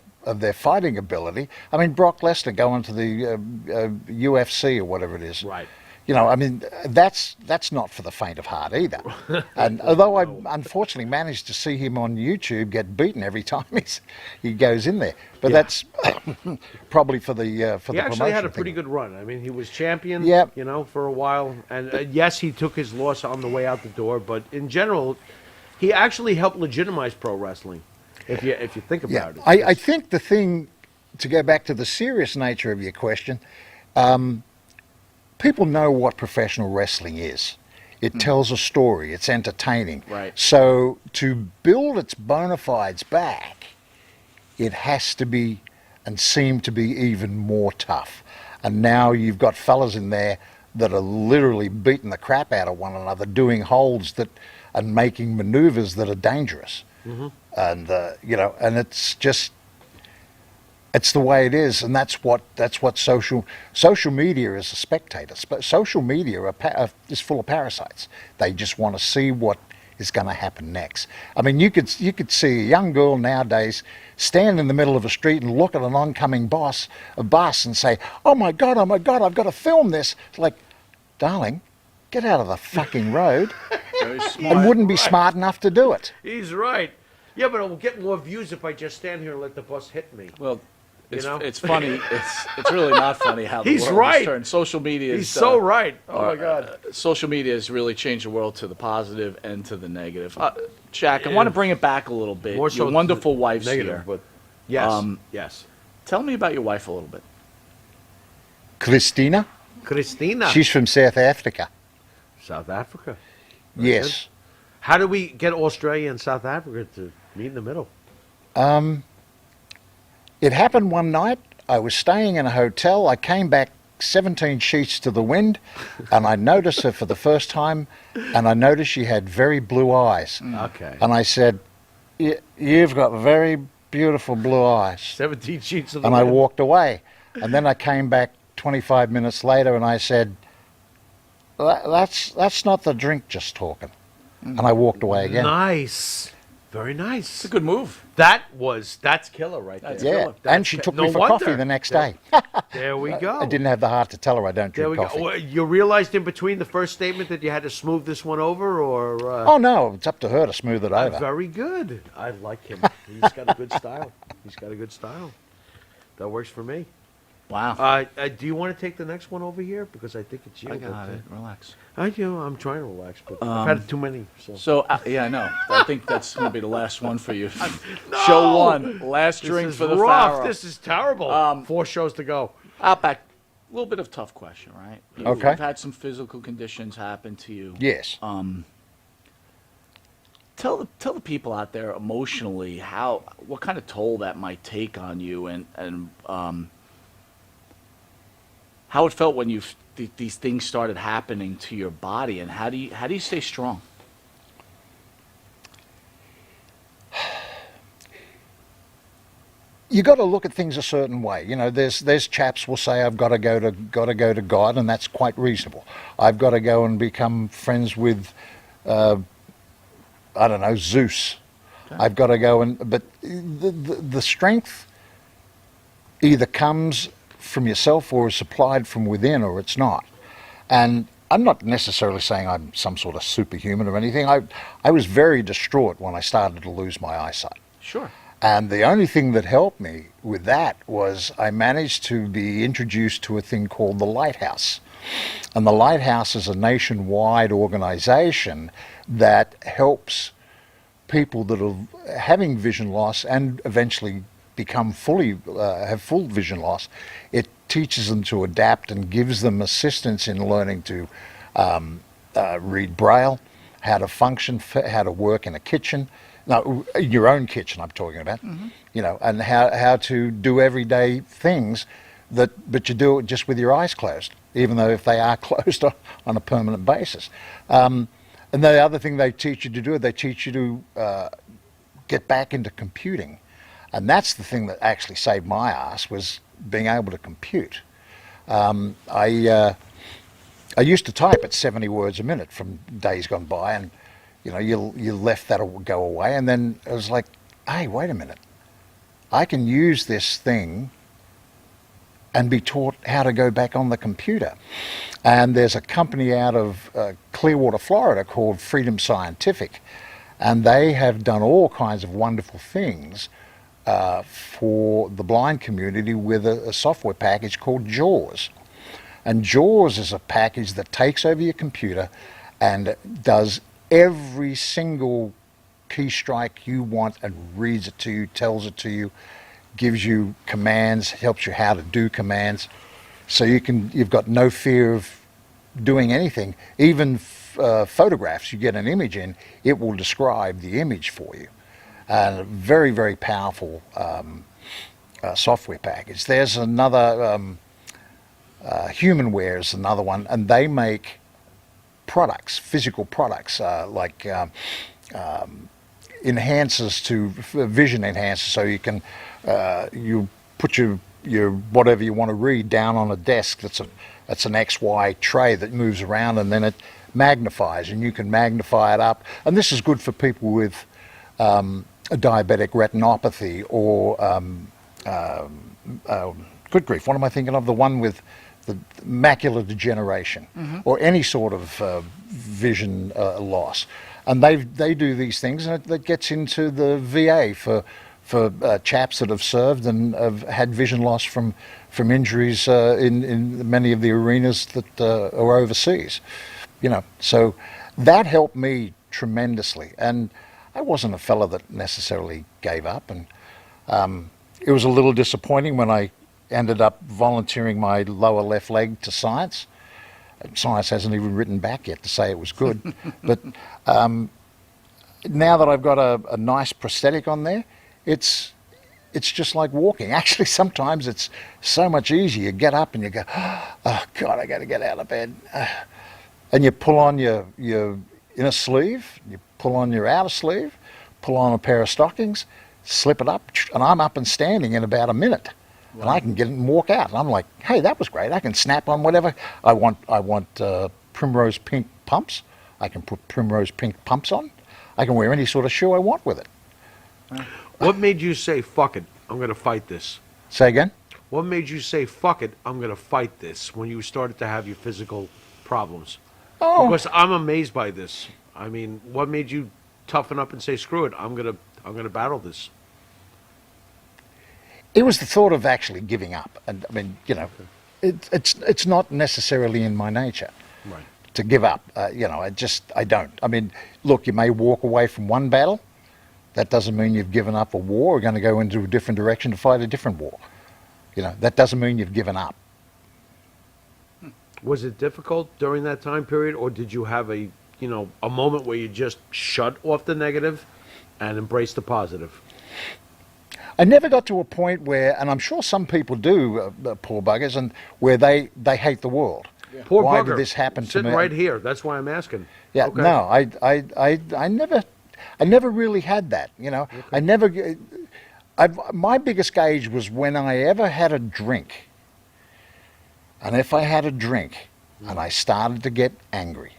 fighting ability. I mean, Brock Lesnar going to the UFC or whatever it is.
Right.
That's not for the faint of heart either. And although I unfortunately managed to see him on YouTube get beaten every time he goes in there, but that's probably for the
He
promotion.
actually had a pretty
thing.
good run. I mean, he was champion,
Yep.
for a while. And yes, he took his loss on the way out the door, but in general, he actually helped legitimize pro wrestling, if you think
Yeah,
about it.
I think the thing, to go back to the serious nature of your question, people know what professional wrestling is. It tells a story. It's entertaining.
Right.
So to build its bona fides back, it has to be and seem to be even more tough. And now you've got fellas in there that are literally beating the crap out of one another, doing holds that and making maneuvers that are dangerous. And and it's just, it's the way it is, and that's what social media is a spectator. Social media is full of parasites. They just want to see what is going to happen next. I mean, you could see a young girl nowadays stand in the middle of a street and look at an oncoming bus and say, oh my God, I've got to film this. It's like, darling, get out of the fucking road. And wouldn't be smart enough to do it.
He's right. Yeah, but it will get more views if I just stand here and let the bus hit me.
Well, it's,
You know?
it's funny. It's really not funny how the
He's
world
right.
has turned. Social media is
He's so right. Oh my God.
social media has really changed the world to the positive and to the negative. Jack, I want to bring it back a little bit.
More so
Your
to
wonderful
the
wife's
negative,
here.
but yes, yes.
Tell me about your wife a little bit.
Christina,
Christina,
she's from South Africa.
South Africa.
Yes.
How do we get Australia and South Africa to meet in the middle?
It happened one night. I was staying in a hotel. I came back 17 sheets to the wind, and I noticed her for the first time, and I noticed she had very blue eyes.
Okay.
And I said, you've got very beautiful blue eyes.
17 sheets of the
And I
wind.
walked away. And then I came back 25 minutes later, and I said, that's not the drink just talking. And I walked away again.
Nice. Very nice.
It's a good move.
That's killer right there.
That's
Yeah,
killer.
and she took
no
me for
wonder.
coffee the next day.
There we go.
I didn't have the heart to tell her I don't
There
drink
we
coffee.
go. Well, you realized in between the first statement that you had to smooth this one over, or?
Oh no, it's up to her to smooth it over.
Very good. I like him. He's got a good style. He's got a good style. That works for me.
Wow.
Do you want to take the next one over here? Because I think it's you.
I got
but,
it. Relax.
I'm trying to relax, but I've had too many.
So, yeah, I know. I think that's going to be the last one for you. Show one. Last
This
drink
is
for the
rough.
Pharaoh.
This is terrible. 4 shows to go.
Outback, a little bit of tough question, right?
Okay.
You've had some physical conditions happen to you.
Yes.
Tell the people out there emotionally what kind of toll that might take on you, and how it felt when these things started happening to your body, and how do you stay strong?
You got to look at things a certain way. You know, there's chaps will say I've got to go to God, and that's quite reasonable. I've got to go and become friends with, I don't know, Zeus. Okay. I've got to go but the strength either comes from yourself or is supplied from within, or it's not. And I'm not necessarily saying I'm some sort of superhuman or anything. I was very distraught when I started to lose my eyesight.
Sure.
And the only thing that helped me with that was I managed to be introduced to a thing called the Lighthouse. And the Lighthouse is a nationwide organization that helps people that are having vision loss and eventually become have full vision loss. It teaches them to adapt and gives them assistance in learning to read Braille, how to function, how to work in a kitchen. No, your own kitchen I'm talking about. Mm-hmm. You know, and how to do everyday things but you do it just with your eyes closed, even though if they are closed on a permanent basis. And the other thing they teach you to do, they teach you to get back into computing. And that's the thing that actually saved my ass, was being able to compute. I used to type at 70 words a minute from days gone by, and you know, you left that go away, and then it was like, hey, wait a minute. I can use this thing and be taught how to go back on the computer. And there's a company out of Clearwater, Florida called Freedom Scientific, and they have done all kinds of wonderful things for the blind community with a software package called JAWS. And JAWS is a package that takes over your computer and does every single key strike you want and reads it to you, tells it to you, gives you commands, helps you how to do commands. So you've got no fear of doing anything. Even photographs, you get an image in, it will describe the image for you. And a very, very powerful software package. There's another Humanware is another one, and they make products, physical products, like enhancers to vision enhancers, so you can you put your whatever you want to read down on a desk. That's an XY tray that moves around, and then it magnifies, and you can magnify it up. And this is good for people with a diabetic retinopathy or good grief, what am I thinking of? The one with the macular degeneration, or any sort of vision loss. And they do these things, and that gets into the VA for chaps that have served and have had vision loss from injuries in many of the arenas that are overseas. You know, so that helped me tremendously. And I wasn't a fella that necessarily gave up, and it was a little disappointing when I ended up volunteering my lower left leg to science. Science hasn't even written back yet to say it was good. But now that I've got a nice prosthetic on there, it's just like walking. Actually, sometimes it's so much easier. You get up and you go, oh God, I got to get out of bed. And you pull on your inner sleeve, you pull on your outer sleeve, pull on a pair of stockings, slip it up, and I'm up and standing in about a minute. Wow. And I can get it and walk out. And I'm like, hey, that was great. I can snap on whatever. I want primrose pink pumps. I can put primrose pink pumps on. I can wear any sort of shoe I want with it.
What made you say, fuck it, I'm going to fight this?
Say again?
What made you say, fuck it, I'm going to fight this when you started to have your physical problems?
Oh.
Because I'm amazed by this. I mean, what made you toughen up and say, screw it, I'm going to battle this?
It was the thought of actually giving up. And I mean, you know, it's not necessarily in my nature to give up. You know, I don't. I mean, look, you may walk away from one battle. That doesn't mean you've given up a war or going to go into a different direction to fight a different war. You know, that doesn't mean you've given up.
Was it difficult during that time period, or did you have a moment where you just shut off the negative and embrace the positive?
I never got to a point where, and I'm sure some people do, poor buggers, and where they hate the world.
Yeah. Poor
why
bugger.
did this happen to me?
Sitting right here. That's why I'm asking.
Yeah,
okay.
No, I never really had that. You know, okay. My biggest gauge was when I ever had a drink. And if I had a drink and I started to get angry,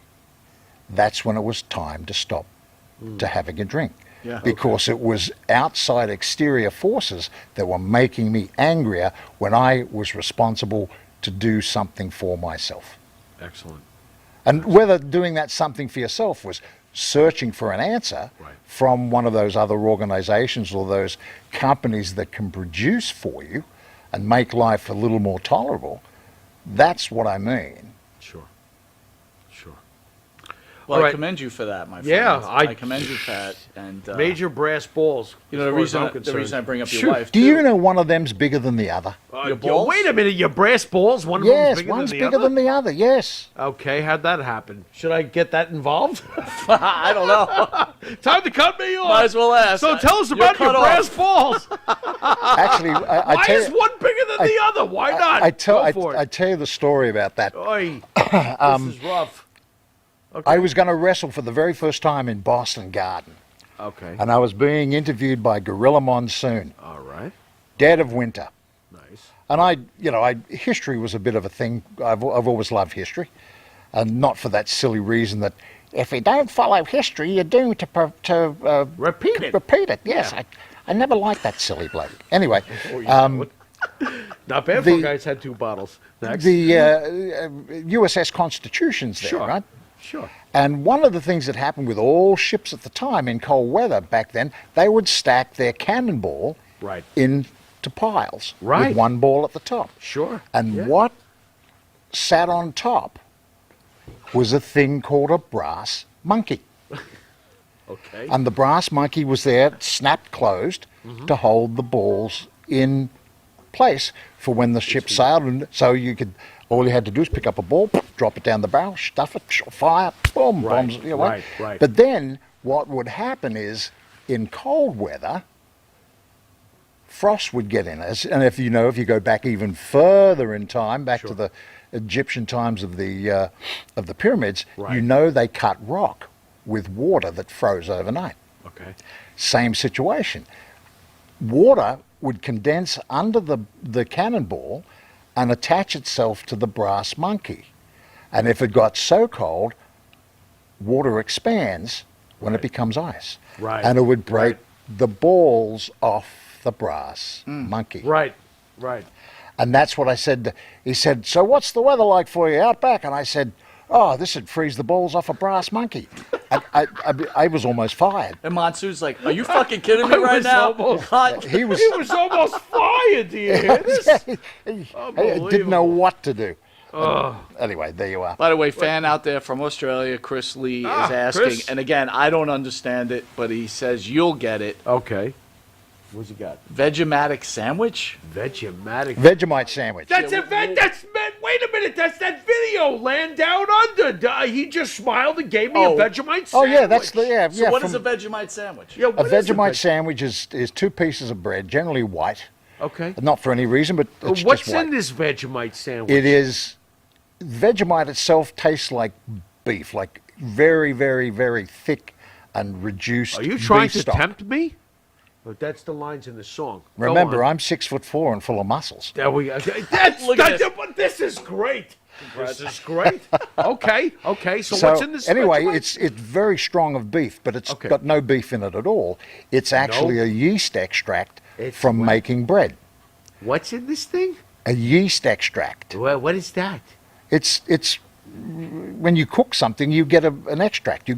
that's when it was time to stop to having a drink. Yeah, because it was outside exterior forces that were making me angrier when I was responsible to do something for myself.
Excellent.
And whether doing that something for yourself was searching for an answer from one of those other organizations or those companies that can produce for you and make life a little more tolerable, that's what I mean.
Sure.
Well,
right.
I commend you for that, my friend.
Yeah,
I commend you, Pat. And
major brass balls.
You know, the reason I bring up your wife.
Do you know one of them's bigger than the other?
Your balls?
Wait a minute, your brass balls? One of them's bigger than the other?
Yes, one's bigger than the other, yes.
Okay, how'd that happen? Should I get that involved?
I don't know.
Time to cut me off.
Might as well ask.
So tell us about your brass balls.
Actually,
why is one bigger than the other? Why not?
I tell you the story about that.
Oy, this is rough. Okay.
I was going to wrestle for the very first time in Boston Garden.
Okay.
And I was being interviewed by Gorilla Monsoon.
All right.
Dead of winter.
Nice.
And history was a bit of a thing. I've always loved history. And not for that silly reason that if you don't follow history, you're doomed to
repeat it.
Repeat it, yes. Yeah. I never liked that silly bloke. Anyway.
Not bad for guys had 2 bottles. Next.
The USS Constitution's there, right?
Sure.
And one of the things that happened with all ships at the time in cold weather back then, they would stack their cannonball into piles with one ball at the top.
Sure.
And what sat on top was a thing called a brass monkey.
Okay.
And the brass monkey was there, snapped closed, to hold the balls in place for when the ship sailed. And so all you had to do is pick up a ball, drop it down the barrel, stuff it, fire, boom, bombs.
Right.
But then what would happen is, in cold weather, frost would get in us. And if you go back even further in time, back to the Egyptian times of the pyramids, they cut rock with water that froze overnight.
Okay.
Same situation. Water would condense under the cannonball and attach itself to the brass monkey. And if it got so cold, water expands when it becomes ice.
Right.
And it would break the balls off the brass monkey.
Right.
And that's what I said. He said, so what's the weather like for you out back? And I said, oh, this would freeze the balls off a brass monkey. I was almost fired.
And Monsoon's like, are you fucking kidding me right now?
He was
almost fired. Do you hear this?
I didn't know what to do. Anyway, there you are.
By the way, fan out there from Australia, Chris Lee, is asking,
Chris.
and again, I don't understand it, but he says you'll get it.
Okay. What's he got?
Vegematic sandwich?
Vegemite sandwich.
That's a wait a minute, that's that video, Land Down Under. He just smiled and gave me a Vegemite sandwich.
Oh yeah, that's the
So what is a Vegemite sandwich?
Yeah,
a
what is
Vegemite sandwich is 2 pieces of bread, generally white.
Okay.
Not for any reason, but it's
What's
just white.
in this Vegemite sandwich?
It is Vegemite itself tastes like beef, like very, very, very thick and reduced.
Are you trying
beef
to
stock.
tempt me? But that's the lines in the song. Go
Remember,
on.
I'm 6'4" and full of muscles.
There we go.
Look at this.
But this is great. This is great. Okay. So what's in this?
Anyway,
Vegemite?
it's very strong of beef, but it's
Okay.
got no beef in it at all. It's actually a yeast extract
It's
from
what?
making bread.
What's in this thing?
A yeast extract.
Well, what is that?
It's when you cook something, you get an extract. You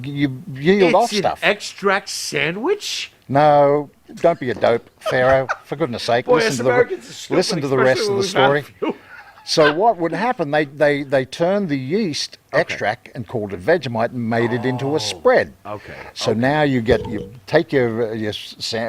yield off
It's an
stuff.
extract sandwich?
No, don't be a dope, Pharaoh. For goodness sake,
Boy, us Americans are stupid,
listen to the rest
especially
of the
when we've
story.
had a few.
So what would happen? They turned the yeast extract and called it Vegemite and made it into a spread.
Okay.
So now you take your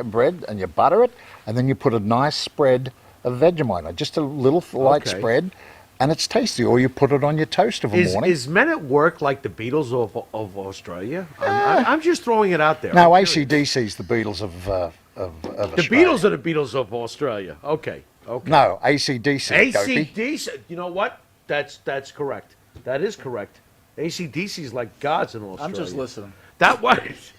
bread and you butter it, and then you put a nice spread of Vegemite on, just a little light
Okay.
spread, and it's tasty. Or you put it on your toast of a morning.
Is Men at Work like the Beatles of Australia? I'm just throwing it out there.
No,
I'm serious.
AC/DC's the Beatles of
The
Australia.
Beatles are the Beatles of Australia. Okay.
No, AC/DC. Dopey.
AC/DC. You know what? That's correct. That is correct. AC/DC is like gods in Australia.
I'm just listening.
That was.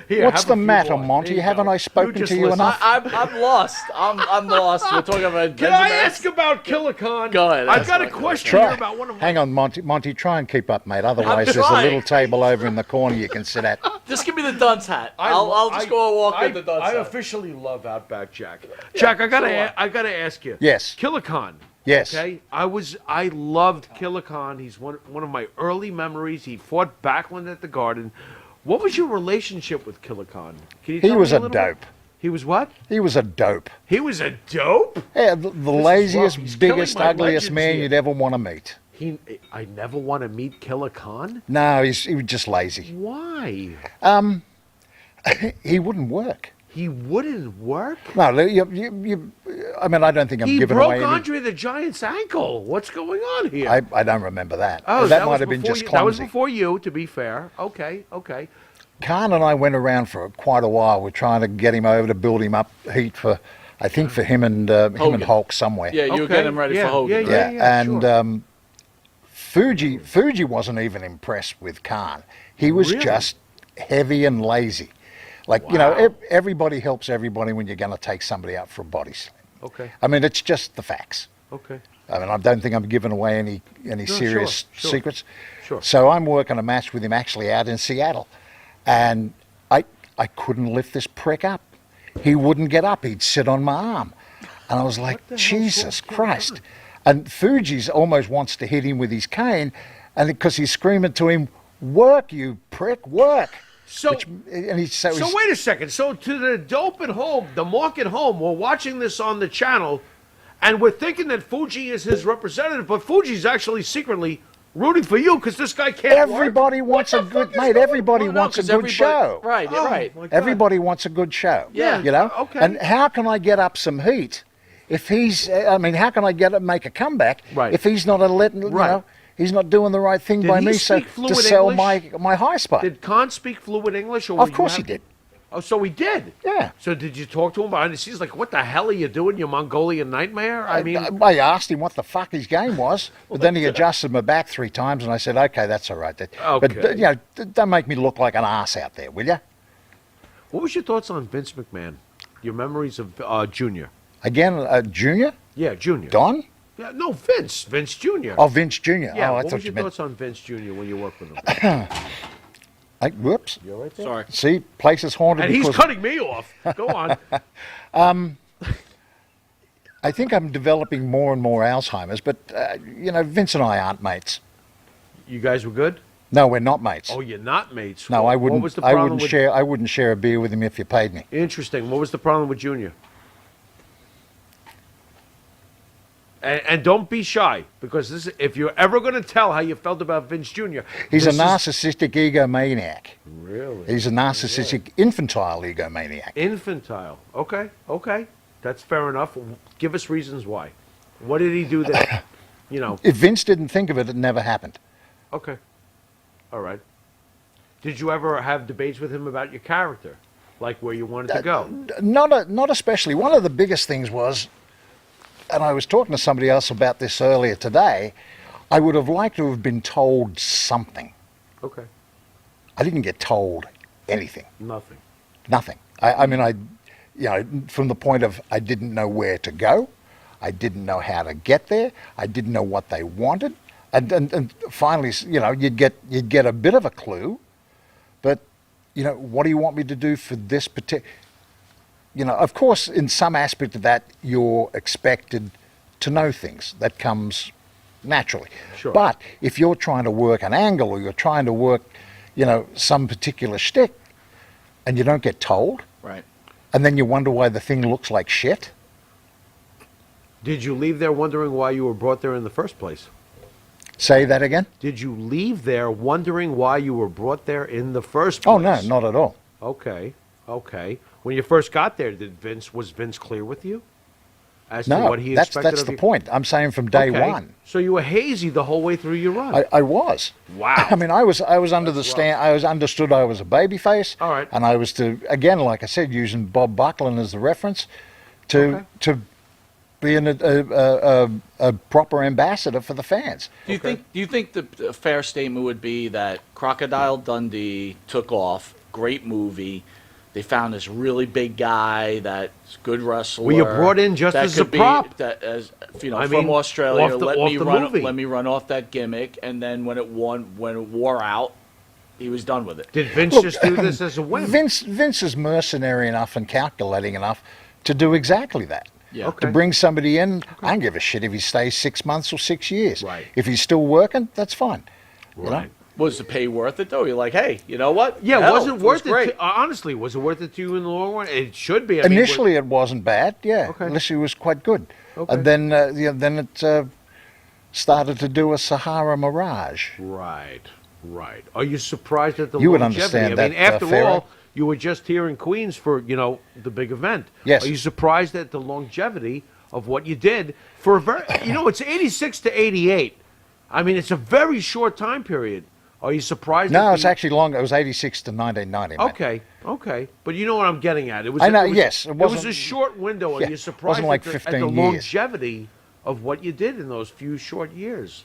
Here,
What's
have
the
a few
matter,
more.
Monty?
There you
Haven't
go.
I spoken
just
to you
listen.
enough?
I'm lost. I'm lost. We're talking about
Can I
Vegemite.
ask about Killicon?
Go ahead,
I've
ask
got a
about
question
Try.
here about one of my.
Hang on, Monty. Try and keep up, mate. Otherwise, there's a
trying.
little table over in the corner you can sit at.
Just give me the dunce hat. I'll just go and walk in the dunce
I
hat.
officially love Outback Jack. Jack, I gotta ask you.
Yes.
Killicon.
Yes.
Okay. I loved Killicon. He's one of my early memories. He fought Backlund at the Garden. What was your relationship with Killicon? Can you
He
tell
was
me
a
little bit?
dope.
He was what?
He was a dope.
He was a dope.
Yeah, the laziest,
rough. He's killing
biggest,
my
ugliest
legends
man
here.
you'd ever want to meet.
I never want to meet Killicon.
No, he was just lazy.
Why?
He wouldn't work.
He wouldn't work.
No, I mean, I don't think I'm
He
giving
broke
away any.
Andre the Giant's ankle. What's going on here?
I don't remember that.
Oh,
that
was
might have been
before
just
you. That was
clumsy.
before you, to be fair. Okay.
Khan and I went around for quite a while. We're trying to get him over to build him up heat for, I think for him and Hulk somewhere.
Yeah, you were
Okay.
getting him ready
Yeah,
for Hogan.
yeah,
right?
Yeah, and
sure.
Fuji wasn't even impressed with Khan. He was
Really?
just heavy and lazy. Like, you know, everybody helps everybody when you're going to take somebody out for a body slam.
Okay.
I mean, it's just the facts.
Okay.
I mean, I don't think I'm giving away any serious
sure.
secrets.
Sure.
So I'm working a match with him actually out in Seattle, and I couldn't lift this prick up. He wouldn't get up. He'd sit on my arm, and I was like, Jesus Christ! And Fuji's almost wants to hit him with his cane, and because he's screaming to him, "Work, you prick, work!"
So,
So
wait a second. So to the dope at home, the mark at home, we're watching this on the channel, and we're thinking that Fuji is his representative, but Fuji's actually secretly rooting for you because this guy can't work.
everybody wants a good mate. Everybody wants a good show.
Right, you're right.
my God.
Everybody wants a good show.
Yeah.
You know?
Okay.
And how can I get up some heat if he's, I mean, how can I make a comeback
Right.
if he's not letting, you
Right.
know, he's not doing the right thing
Did
by
he
me
speak
to
fluent
sell
English?
my high spot?
Did Khan speak fluent English? Or
Of
were
course
you
he did.
Oh, so he did?
Yeah.
So did you talk to him behind the scenes? Like, what the hell are you doing, you Mongolian nightmare? I mean,
I asked him what the fuck his game was, but then he adjusted my back 3 times, and I said, okay, that's all right. But,
Okay.
you know, don't make me look like an ass out there, will you?
what was your thoughts on Vince McMahon? Your memories of Junior?
Again, Junior?
Yeah, Junior.
Don?
Yeah, no, Vince. Vince Jr.
Oh, Vince Jr.
Yeah,
Oh, I
what
thought
was
you
your
meant...
thoughts on Vince Jr. when you worked with him?
Whoops.
You're right there.
Sorry.
See, place is haunted
And he's
because
cutting me off. Go on.
I think I'm developing more and more Alzheimer's, but, you know, Vince and I aren't mates.
You guys were good?
No, we're not mates.
Oh, you're not mates.
No,
What
I
was
wouldn't.
the
I
problem
wouldn't
with...
share. I wouldn't share a beer with him if you paid me.
Interesting. What was the problem with Junior? And don't be shy, because this, if you're ever going to tell how you felt about Vince Jr.,
He's a
this is-
narcissistic egomaniac.
Really?
He's a narcissistic, infantile egomaniac.
Infantile. Okay, okay. That's fair enough. Give us reasons why. What did he do that, you know?
If Vince didn't think of it, it never happened.
Okay. All right. Did you ever have debates with him about your character? Like where you wanted to go?
Not especially. One of the biggest things was, and I was talking to somebody else about this earlier today, I would have liked to have been told something.
Okay.
I didn't get told anything.
Nothing.
Nothing. I mean, you know, from the point of I didn't know where to go, I didn't know how to get there, I didn't know what they wanted, and finally, you know, you'd get a bit of a clue, but you know, what do you want me to do for this particular? You know, of course, in some aspect of that, you're expected to know things. That comes naturally.
Sure.
But if you're trying to work an angle or you're trying to work, you know, some particular shtick, and you don't get told,
Right.
and then you wonder why the thing looks like shit.
Did you leave there wondering why you were brought there in the first place?
Say that again?
Did you leave there wondering why you were brought there in the first place?
Oh, no, not at all.
Okay, okay. When you first got there, was Vince clear with you as to
No,
what he
that's
expected of
the
you?
point. I'm saying from day
Okay.
one.
So you were hazy the whole way through your run.
I was.
Wow.
I mean, I was under the stand. I was understood I was a babyface.
All right.
And I was to, again, like I said, using Bob Buckland as the reference, to be a proper ambassador for the fans.
Do you think the fair statement would be that Crocodile Dundee took off, great movie, they found this really big guy that's good wrestler.
Were you brought in just
that
as a
could be-
prop?
That as you know,
I
from
mean,
Australia,
off the movie.
let me run off that gimmick, and then when it wore out, he was done with it.
Did Vince just do this as a whim?
Vince is mercenary enough and calculating enough to do exactly that.
Yeah.
Okay.
To bring somebody in, I don't give a shit if he stays 6 months or 6 years.
Right.
If he's still working, that's fine. You know?
Right.
Was the pay worth it though? You're like, hey, you know what?
Yeah,
Hell,
was it worth
great.
it? Honestly, was it worth it to you in the long run? It should be. I mean,
Initially, it wasn't bad. Yeah,
Okay.
initially it was quite good,
Okay.
and then then it started to do a Sahara mirage.
Right, right. Are you surprised at the
You would
longevity?
understand
I mean,
that,
after
Pharaoh.
all, you were just here in Queens for, you know, the big event.
Yes.
Are you surprised at the longevity of what you did for a very, you know, it's 86 to 88. I mean, it's a very short time period. Are you surprised?
No,
at
it's
the-
actually longer. It was 86 to 1990. man.
Okay, okay. But you know what I'm getting at. It was.
I know,
It was,
yes, it
It was
wasn't-
a short window. Are
yeah,
you
it
surprised
wasn't like
at the
15 years.
longevity of what you did in those few short years?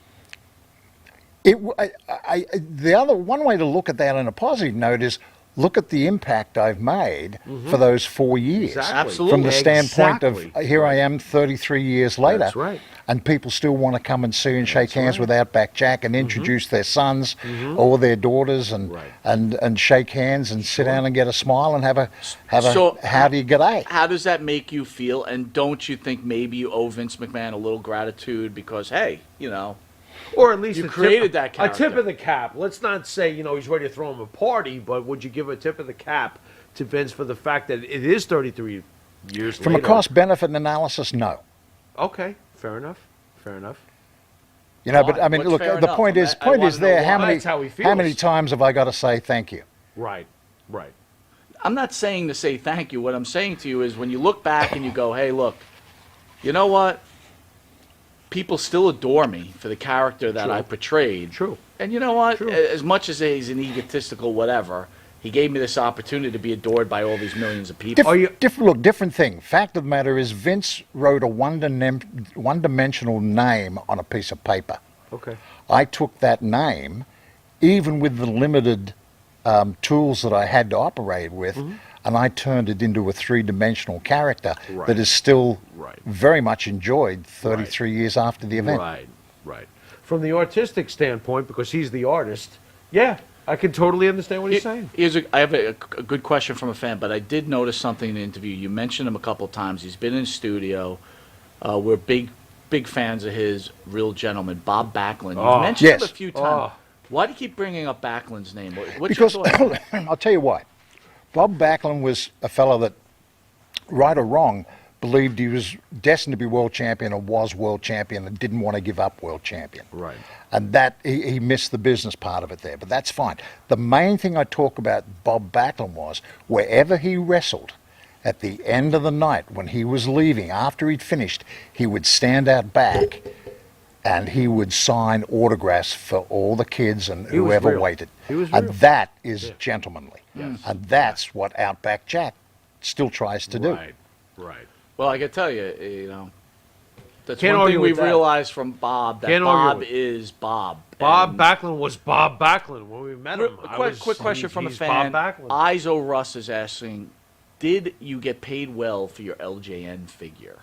The other one way to look at that on a positive note is look at the impact I've made for those 4 years.
Exactly.
Absolutely.
From the standpoint
Exactly.
of here I am 33 years later.
That's right.
And people still want to come and see and shake hands with Outback Jack and introduce their sons or their daughters and
Right.
and shake hands and sit down and get a smile and have a
So-
howdy g'day.
How does that make you feel? And don't you think maybe you owe Vince McMahon a little gratitude because, hey, you know,
Or at least
You
a
created that
A tip
character.
of the cap. Let's not say, you know, he's ready to throw him a party, but would you give a tip of the cap to Vince for the fact that it is 33 years
From
later?
a cost-benefit analysis, no.
Okay, fair enough. Fair enough.
You know,
Why?
but I mean,
What's
look,
fair
the
enough?
point is,
I wanna know
there. How
why.
many
That's how he
how many
feels.
times have I got to say thank you?
Right, right.
I'm not saying to say thank you. What I'm saying to you is when you look back and you go, hey, look, you know what? People still adore me for the character that
True.
I portrayed.
True.
And you know what?
True.
As much as he's an egotistical whatever, he gave me this opportunity to be adored by all these millions of people.
Different thing. Fact of the matter is, Vince wrote a one-dimensional name on a piece of paper.
Okay.
I took that name, even with the limited tools that I had to operate with, and I turned it into a three-dimensional character that is still very much enjoyed 33 years after the event.
Right. From the artistic standpoint, because he's the artist, yeah, I can totally understand what he's saying.
I have a good question from a fan, but I did notice something in the interview. You mentioned him a couple times. He's been in studio. We're big fans of his. Real gentleman, Bob Backlund. You mentioned him a few times. Why do you keep bringing up Backlund's name? What's your thought?
I'll tell you why. Bob Backlund was a fellow that, right or wrong, believed he was destined to be world champion or was world champion and didn't want to give up world champion.
Right.
And that he missed the business part of it there, but that's fine. The main thing I talk about Bob Backlund was, wherever he wrestled, at the end of the night when he was leaving, after he'd finished, he would stand out back and he would sign autographs for all the kids and whoever waited.
He was
and
real.
that is gentlemanly. Yes. And that's what Outback Jack still tries to do.
Right.
Well, I can tell you, that's
Can't
one thing
argue with
we've
that.
realized from Bob, that
Can't argue
Bob
with it.
is Bob.
Bob
And
Backlund was Bob Backlund when we met him.
quick question from a
he's
fan.
Bob Backlund.
Iso Russ is asking, did you get paid well for your LJN figure?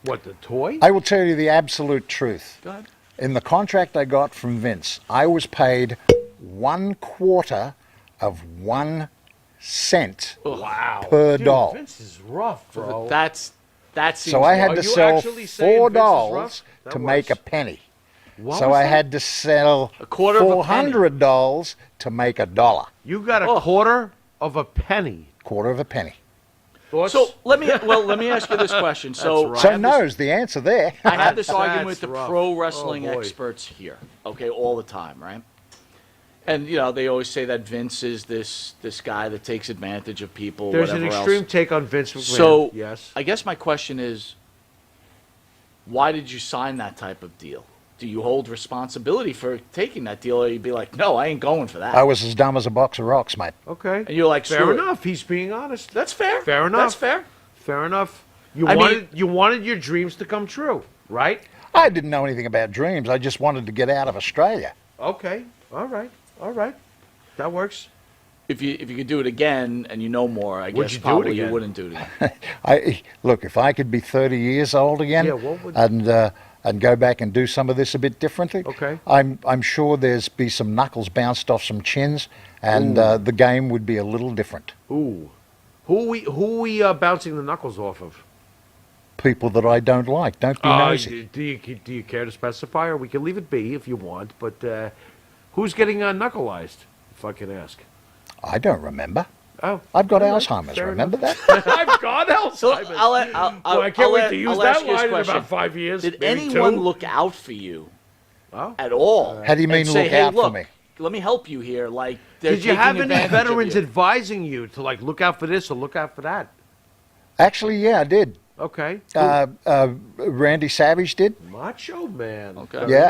What, the toy?
I will tell you the absolute truth.
Go ahead.
In the contract I got from Vince, I was paid 1/4 of 1 cent
Wow.
per
Dude,
doll.
Vince is rough, bro.
That seems
So I had
Are
to
you
sell
actually saying
$4
Vince is rough? That
to make a
works.
penny.
What
So
was
I
that?
had to sell
A quarter of a penny.
$400 to make $1.
You got a
Oh.
quarter of a penny.
Quarter of a penny.
Thoughts?
So let me ask you this question. So
right.
So
I have this-
knows the answer there.
I have this
That's
argument with the
rough.
pro wrestling
Oh, boy.
experts here, okay, all the time, right? And they always say that Vince is this guy that takes advantage of people.
There's
whatever
an extreme
else.
take on Vince McMahon.
So
yes.
I guess my question is, why did you sign that type of deal? Do you hold responsibility for taking that deal, or you'd be like, no, I ain't going for that?
I was as dumb as a box of rocks, mate.
Okay.
And you're like,
Fair
screw it.
enough. He's being honest.
That's fair.
Fair enough.
That's fair.
Fair enough. You
I
wanted your dreams to come true, right?
I didn't know anything about dreams. I just wanted to get out of Australia.
Okay. All right. That works.
If you could do it again and you know more, I
Would
guess
you do it
probably you
again?
wouldn't do it again.
Look, if I could be 30 years old again,
Yeah, what would-
and go back and do some of this a bit differently,
Okay.
I'm sure there's be some knuckles bounced off some chins, and the game would be a little different.
Ooh. Who are we bouncing the knuckles off of?
People that I don't like. Don't be nosy.
Do you care to specify, or we can leave it be if you want? But who's getting knuckleized, if I can ask?
I don't remember.
Oh,
I've got
all right,
Alzheimer's.
fair
Remember
enough.
that?
I've got Alzheimer's.
So I'll
Well, I can't wait to use
I'll
that
ask you this
line in
question.
about 5 years.
Did
maybe
anyone
2.
look out for you
Oh.
at all?
How do you mean
and say,
look
hey,
out for
look,
me?
let me help you here. Like, they're
Did you
taking
have any
advantage of
veterans
you.
advising you to like look out for this or look out for that?
Actually, yeah, I did.
Okay.
Randy Savage did.
Macho Man.
Okay.
Very
Yeah,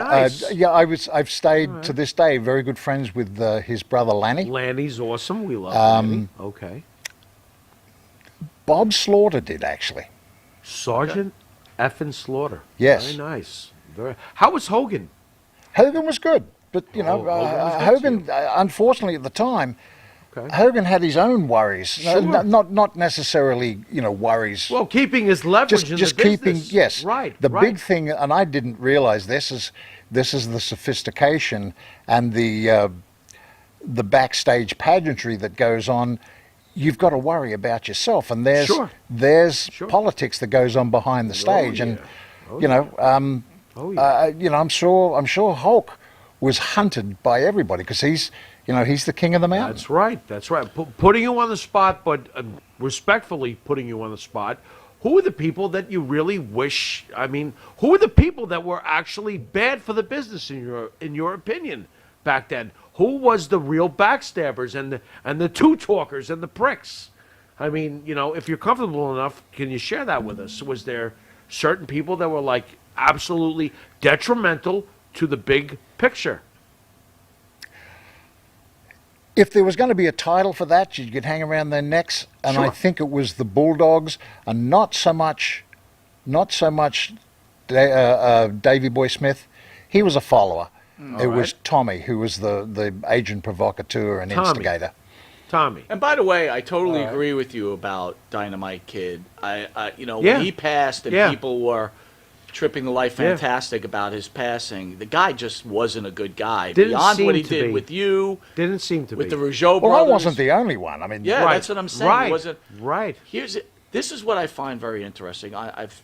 nice.
I've stayed to this day very good friends with his brother Lanny.
Lanny's awesome. We love Lanny. Okay.
Bob Slaughter did actually.
Sergeant Effin Slaughter.
Yes.
Very nice. How was Hogan?
Hogan was good, but
Hogan was good
Hogan unfortunately at the time,
Okay.
Hogan had his own worries.
Sure.
Not necessarily worries.
Well, keeping his leverage in
just
the
keeping
business.
yes.
Right.
The
right.
big thing, and I didn't realize this is the sophistication and the backstage pageantry that goes on. You've got to worry about yourself, and there's
Sure.
politics that goes on behind the stage, and
Oh, yeah.
I'm sure Hulk was hunted by everybody because he's the king of the mountain.
That's right. That's right. Putting you on the spot, but respectfully putting you on the spot. Who are the people that you really wish? I mean, who are the people that were actually bad for the business in your opinion back then? Who was the real backstabbers and the two talkers and the pricks? I mean, if you're comfortable enough, can you share that with us? Was there certain people that were like absolutely detrimental to the big picture?
If there was going to be a title for that, you could hang around their necks, and I
Sure.
think it was the Bulldogs, and not so much Davy Boy Smith. He was a follower. It was Tommy who was the agent provocateur and
Tommy.
instigator.
Tommy.
And by the way, I totally agree with you about Dynamite Kid.
Yeah.
When he passed and
Yeah.
people were tripping the life
Yeah.
fantastic about his passing, the guy just wasn't a good guy.
Didn't
Beyond what
seem
he
to
did
be.
with you,
Didn't seem to
with
be.
the Rougeau
Well,
brothers.
I wasn't the only one. I mean,
Yeah,
Right.
that's what I'm saying.
Right.
He wasn't.
Right.
This is what I find very interesting. I've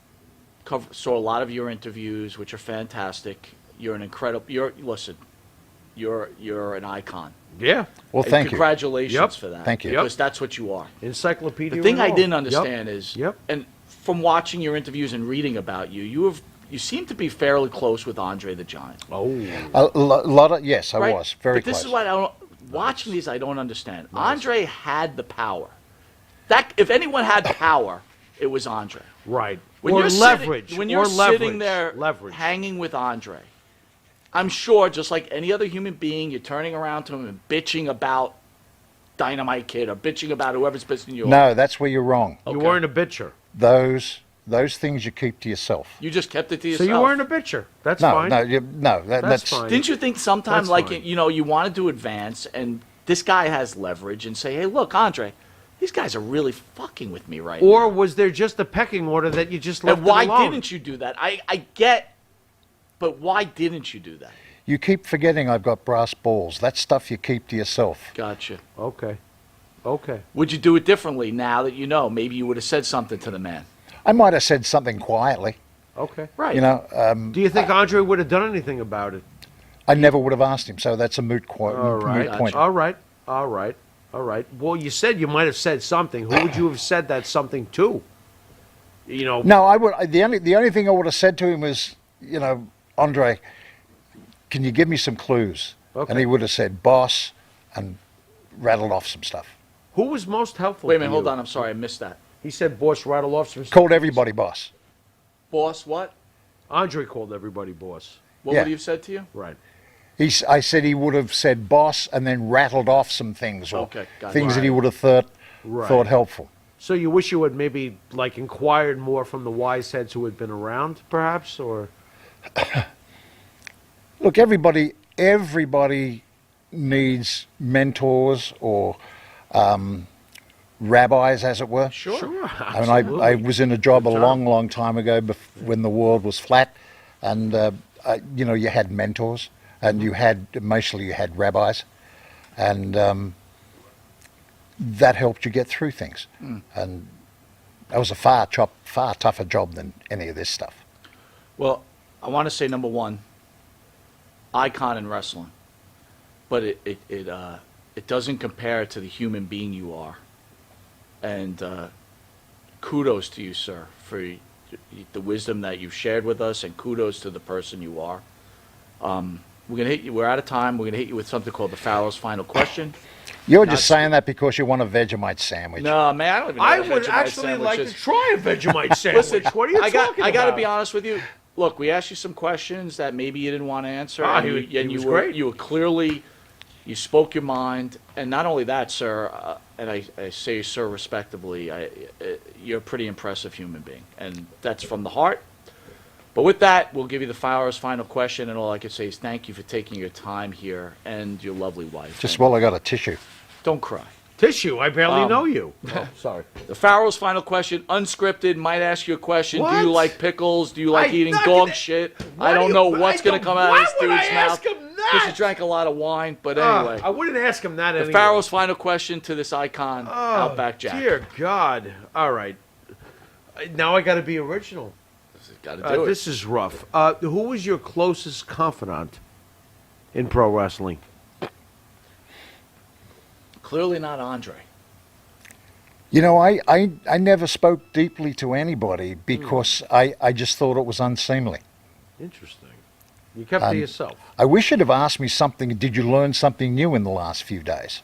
saw a lot of your interviews, which are fantastic. You're an incredible. You're an icon.
Yeah.
well,
And
thank you.
congratulations
Yep.
for that.
Thank you.
Because that's what you are.
Encyclopedia.
The thing
and
I
all.
didn't
Yep.
understand is,
Yep.
and from watching your interviews and reading about you, you seem to be fairly close with Andre the Giant.
Oh.
A lot of yes, I
Right?
was very
But this
close.
is what I don't. Watching these, I don't understand. Andre had the power. That if anyone had power, it was Andre.
Right.
When
or
you're
leverage.
Sitting, when you're
or leverage.
sitting there
Leverage.
hanging with Andre, I'm sure, just like any other human being, you're turning around to him and bitching about Dynamite Kid or bitching about whoever's pissing you off.
No, that's where you're wrong.
You
Okay.
weren't a bitcher.
Those things you keep to yourself.
You just kept it to
So
yourself.
you weren't a bitcher. That's
No,
fine.
no,
That's fine.
Didn't you think sometime,
That's
like,
fine.
you wanted to advance and this guy has leverage and say, hey, look, Andre, these guys are really fucking with me right
Or
now.
was there just a pecking order that you just left
And why
it alone?
didn't you do that? I get, but why didn't you do that?
You keep forgetting I've got brass balls. That's stuff you keep to yourself.
Gotcha.
Okay. Okay.
Would you do it differently now that you know? Maybe you would have said something to the man.
I might have said something quietly.
Okay.
Right.
You know,
Do you think Andre would have done anything about it?
I never would have asked him. So that's a moot,
All right.
moot point.
All right. All right. All right. Well, you said you might have said something. Who would you have said that something to? You know.
No, I would. The only thing I would have said to him was, you know, Andre, can you give me some clues?
Okay.
And he would have said, boss, and rattled off some stuff.
Who was most helpful?
Wait a
to
minute,
you?
hold on. I'm sorry, I missed that.
He said, "Boss, rattle off some."
Called everybody boss.
Boss, what?
Andre called everybody boss.
What
Yeah.
would he have said to you?
Right.
I said he would have said boss and then rattled off some things or
Okay, got it.
things that he
Right.
would have thought
Right.
helpful.
So you wish you had maybe like inquired more from the wise heads who had been around, perhaps, or
Look, everybody needs mentors or rabbis, as it were.
sure.
I mean, I was in a job a long time ago when the world was flat, and you know, you had mentors, and you had rabbis, and that helped you get through things. And that was a far tougher job than any of this stuff.
Well, I want to say number one, icon in wrestling, but it doesn't compare to the human being you are. And kudos to you, sir, for the wisdom that you've shared with us, and kudos to the person you are. We're gonna hit you. We're out of time. We're gonna hit you with something called the Pharaoh's final question.
You're just saying that because you want a Vegemite sandwich.
No, man, I don't even know
I
what
would
Vegemite
actually like
sandwich
to
is.
try a Vegemite sandwich.
Listen,
what are you talking about?
I got to be honest with you. Look, we asked you some questions that maybe you didn't want to answer.
Ah,
and
he was
were,
great.
You were clearly, you spoke your mind, and not only that, sir. And I say, sir, respectably, you're a pretty impressive human being, and that's from the heart. But with that, we'll give you the Pharaoh's final question, and all I can say is thank you for taking your time here and your lovely wife.
Just
And
while I got a tissue.
don't cry.
Tissue. I barely know you. Oh, sorry.
The Pharaoh's final question, unscripted, might ask you a question. Do you
What?
like pickles? Do you like
I'm
eating
not
dog
gonna-
shit?
Why
I
do
don't
you-
know what's
I
going to
don't-
come out
why
of this
would
dude's
I
mouth.
ask him that?
Because he drank a lot of wine, but anyway.
I wouldn't ask him that
The
anyway.
Pharaoh's final question to this icon, Outback Jack.
Dear God. All right. Now I got to be original.
Got to do it.
This is rough. Who was your closest confidant in pro wrestling?
Clearly not Andre.
You know, I never spoke deeply to anybody because I just thought it was unseemly.
Interesting. You kept to yourself.
I wish you'd have asked me something. Did you learn something new in the last few days?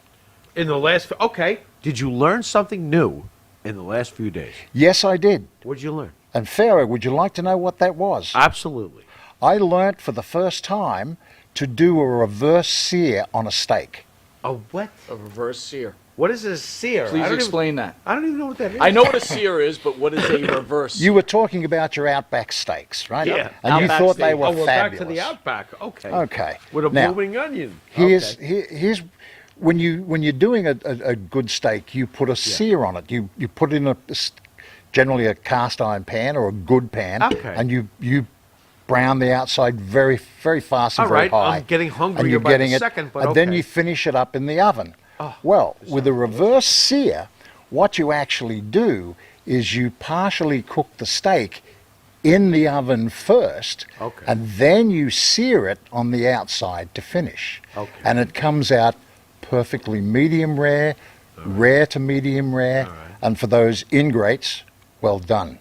In the last... Okay. Did you learn something new in the last few days?
Yes, I did.
What'd you learn?
And Pharaoh, would you like to know what that was?
Absolutely.
I learnt for the first time to do a reverse sear on a steak.
A what?
A reverse sear.
What is a sear?
Please explain that.
I don't even know what that is.
I know what a sear is, but what is a reverse?
You were talking about your Outback steaks, right?
Yeah.
And you
Outback
thought they
steak.
were
Oh, we're
fabulous.
back to the Outback. Okay.
Okay.
With a
Now,
blooming onion.
Here's
Okay.
here's when you're doing a good steak, you put a sear on it. You put it in generally a cast iron pan or a good pan,
Okay.
and you brown the outside very fast and
All
very
right,
high.
I'm getting hungrier
and you're
by the
getting it,
second, but
and then
okay.
you finish it up in the oven. Well, with a reverse sear, what you actually do is you partially cook the steak in the oven first,
Okay.
and then you sear it on the outside to finish.
Okay.
And it comes out perfectly medium rare, rare to medium rare, and for those ingrates, well done.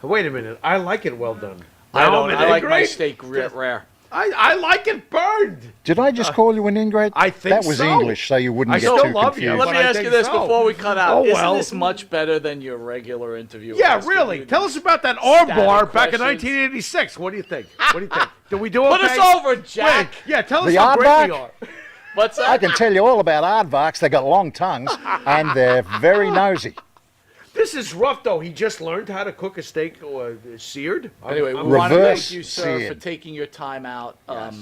Wait a minute. I like it well done.
I
Now
don't.
I'm
I
an
like my
ingrate.
steak rare.
I like it burned.
Did I just call you an ingrate?
I think
that was
so.
English, so you wouldn't
I
get
still
too
love you,
confused.
Let
but
me
I
ask
think
you this
so.
before we cut out.
Oh,
Isn't
well.
this much better than your regular interview?
Yeah,
asking
really.
you
Tell us about that armbar
static
back in
questions?
1986. What do you think? What do you think? Did we do okay?
Put us over, Jack.
Wait, yeah, tell us
The
how great we
Outback?
are.
What's that?
I can tell you all about aardvarks. They got long tongues, and they're very nosy.
This is rough, though. He just learned how to cook a steak seared.
Anyway, we
I'm-
want to
Reverse
thank you, sir,
seared.
for taking your time out.
yes.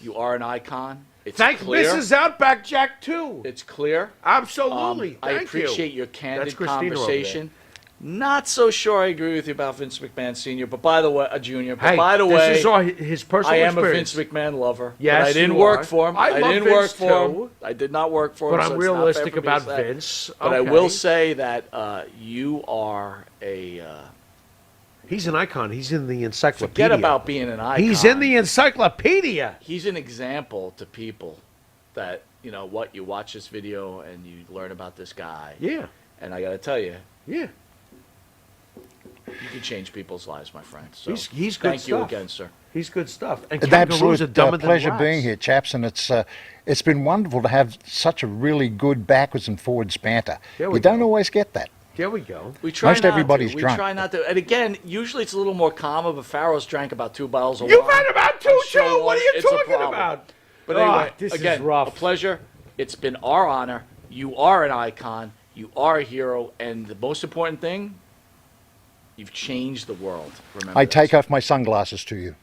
You are an icon. It's
Thank
clear.
Mrs. Outback Jack, too.
It's clear.
Absolutely.
I
Thank
appreciate
you.
your candid
That's Christina over
conversation. Not so sure I agree with you about Vince McMahon Senior, but by the way, Junior. But
Hey,
by the way,
this is his personal
I am
experience.
a Vince McMahon lover.
Yes,
but I didn't
you
work
are.
for him.
I love
didn't work
Vince,
for him.
too.
I did not work for him.
But
so
I'm
it's not fair
realistic
for me to
about
say.
Vince.
But I
Okay.
will say that you are a.
He's an icon. He's in the encyclopedia.
Forget about being an icon.
He's in the encyclopedia.
He's an example to people that, what, you watch this video and you learn about this guy.
Yeah.
And I got to tell you,
Yeah.
you can change people's lives, my friend. So
He's good
thank you
stuff.
again, sir.
He's good stuff. And
An
kangaroos
absolute
are dumber than
pleasure
rats.
being here, chaps, and it's been wonderful to have such a really good backwards and forwards banter.
There we
You don't
go.
always get that.
There we go.
We try
Most
not
everybody's
to. We
drunk.
try not to. And again, usually it's a little more calm. But Pharaoh's drank about 2 bottles of
You've
wine.
had about two,
I'm sure
too. What are you
it's a
talking
problem.
about?
But
Ah,
anyway,
this is
again,
rough.
a pleasure. It's been our honor. You are an icon. You are a hero. And the most important thing, you've changed the world. Remember
I
this.
take off my sunglasses to you.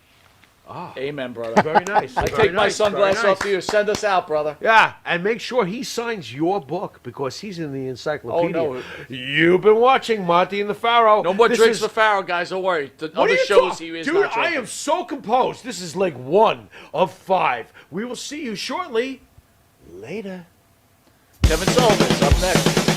Amen, brother.
Very nice.
I
Very
take my
nice,
sunglasses
very
off
nice.
to you. Send us out, brother.
Yeah, and make sure he signs your book because he's in the encyclopedia.
Oh, no.
You've been watching Monte the Pharaoh.
No more
This
drinks
is-
for Pharaoh, guys. Don't worry. The
What
other
are you
shows
talk-
he is
Dude,
not
I
drinking.
am so composed. This is like 1 of 5. We will see you shortly. Later.
Kevin Sullivan's up next.